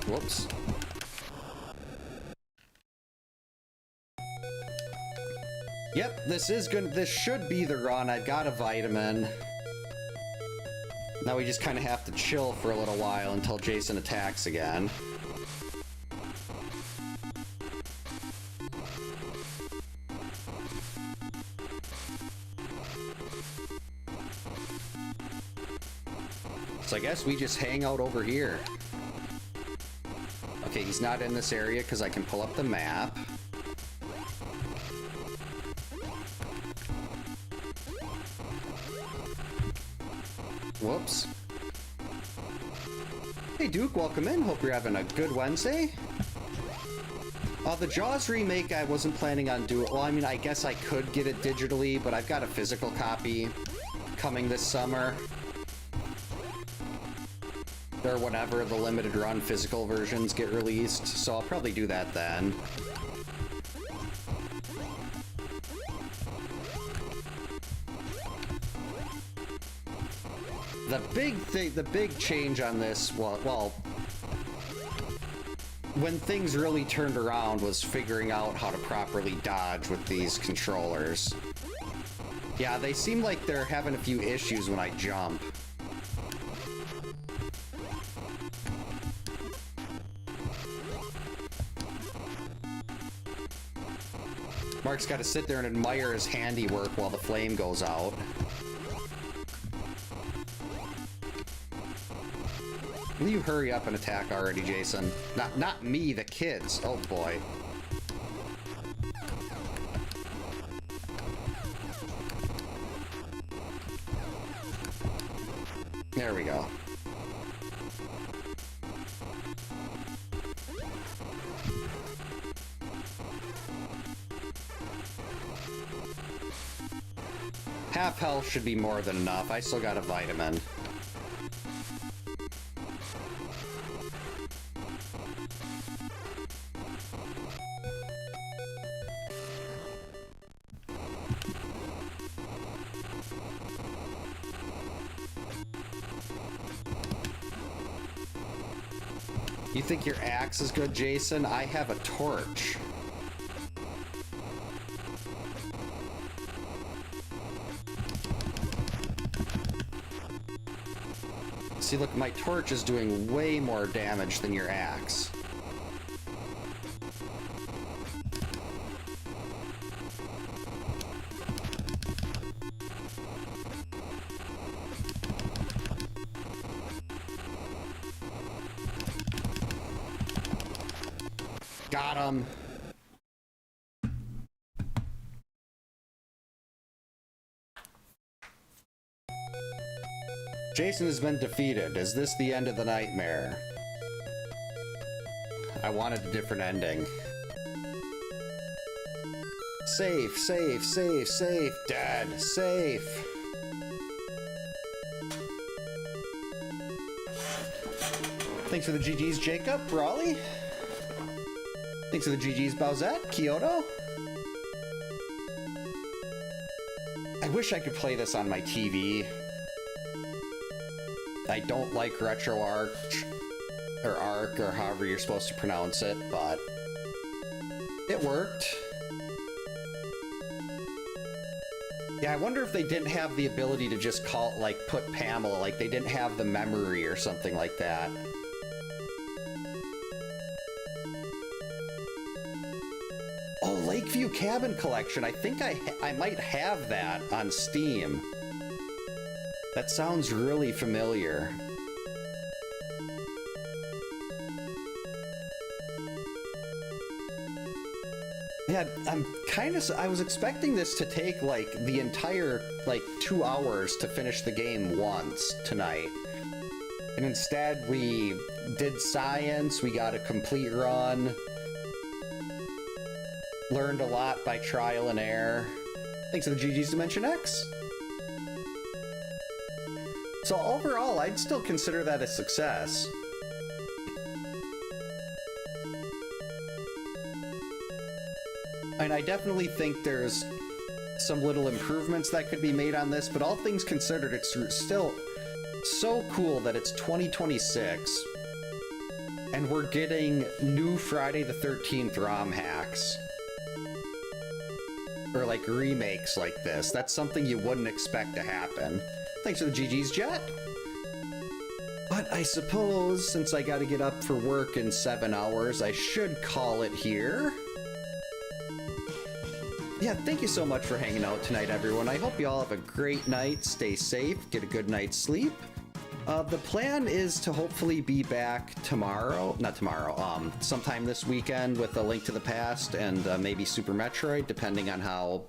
Whoops. Yep, this should be the run. I've got a vitamin. Now we just kind of have to chill for a little while until Jason attacks again. So I guess we just hang out over here. Okay, he's not in this area because I can pull up the map. Whoops. Hey Duke, welcome in. Hope you're having a good Wednesday. The Jaws remake I wasn't planning on doing. Well, I mean, I guess I could get it digitally, but I've got a physical copy coming this summer. Or whenever the limited run physical versions get released, so I'll probably do that then. The big change on this, well, when things really turned around was figuring out how to properly dodge with these controllers. Yeah, they seem like they're having a few issues when I jump. Mark's got to sit there and admire his handiwork while the flame goes out. Will you hurry up and attack already, Jason? Not me, the kids. Oh boy. There we go. Half health should be more than enough. I still got a vitamin. You think your axe is good, Jason? I have a torch. See, look, my torch is doing way more damage than your axe. Got him. Jason has been defeated. Is this the end of the nightmare? I wanted a different ending. Safe, safe, safe, safe. Dead. Safe. Thanks for the GGs, Jacob. Brawley. Thanks for the GGs, Bowsette. Kyoto. I wish I could play this on my TV. I don't like RetroArch, or Arc, or however you're supposed to pronounce it, but it worked. Yeah, I wonder if they didn't have the ability to just call, like, put Pamela, like they didn't have the memory or something like that. Oh, Lakeview Cabin Collection. I think I might have that on Steam. That sounds really familiar. Yeah, I was expecting this to take, like, the entire, like, 2 hours to finish the game once tonight. And instead, we did science, we got a complete run, learned a lot by trial and error. Thanks to the GG's Dimension X. So overall, I'd still consider that a success. And I definitely think there's some little improvements that could be made on this, but all things considered, it's still so cool that it's 2026 and we're getting new Friday the 13th ROM hacks. Or like remakes like this. That's something you wouldn't expect to happen. Thanks for the GG's, Jet. But I suppose since I gotta get up for work in 7 hours, I should call it here. Yeah, thank you so much for hanging out tonight, everyone. I hope you all have a great night. Stay safe, get a good night's sleep. The plan is to hopefully be back tomorrow, not tomorrow, sometime this weekend with A Link to the Past and maybe Super Metroid, depending on how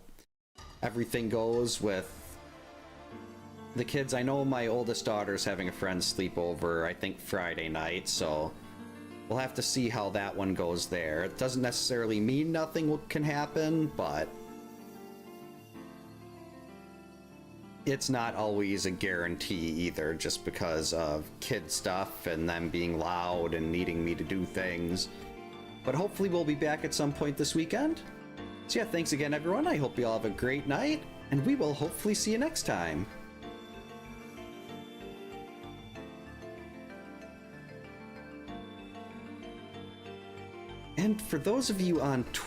everything goes with the kids. I know my oldest daughter's having a friend sleepover, I think Friday night, so we'll have to see how that one goes there. It doesn't necessarily mean nothing can happen, but it's not always a guarantee either, just because of kid stuff and them being loud and needing me to do things. But hopefully we'll be back at some point this weekend. So yeah, thanks again, everyone. I hope you all have a great night, and we will hopefully see you next time. And for those of you on Twitter,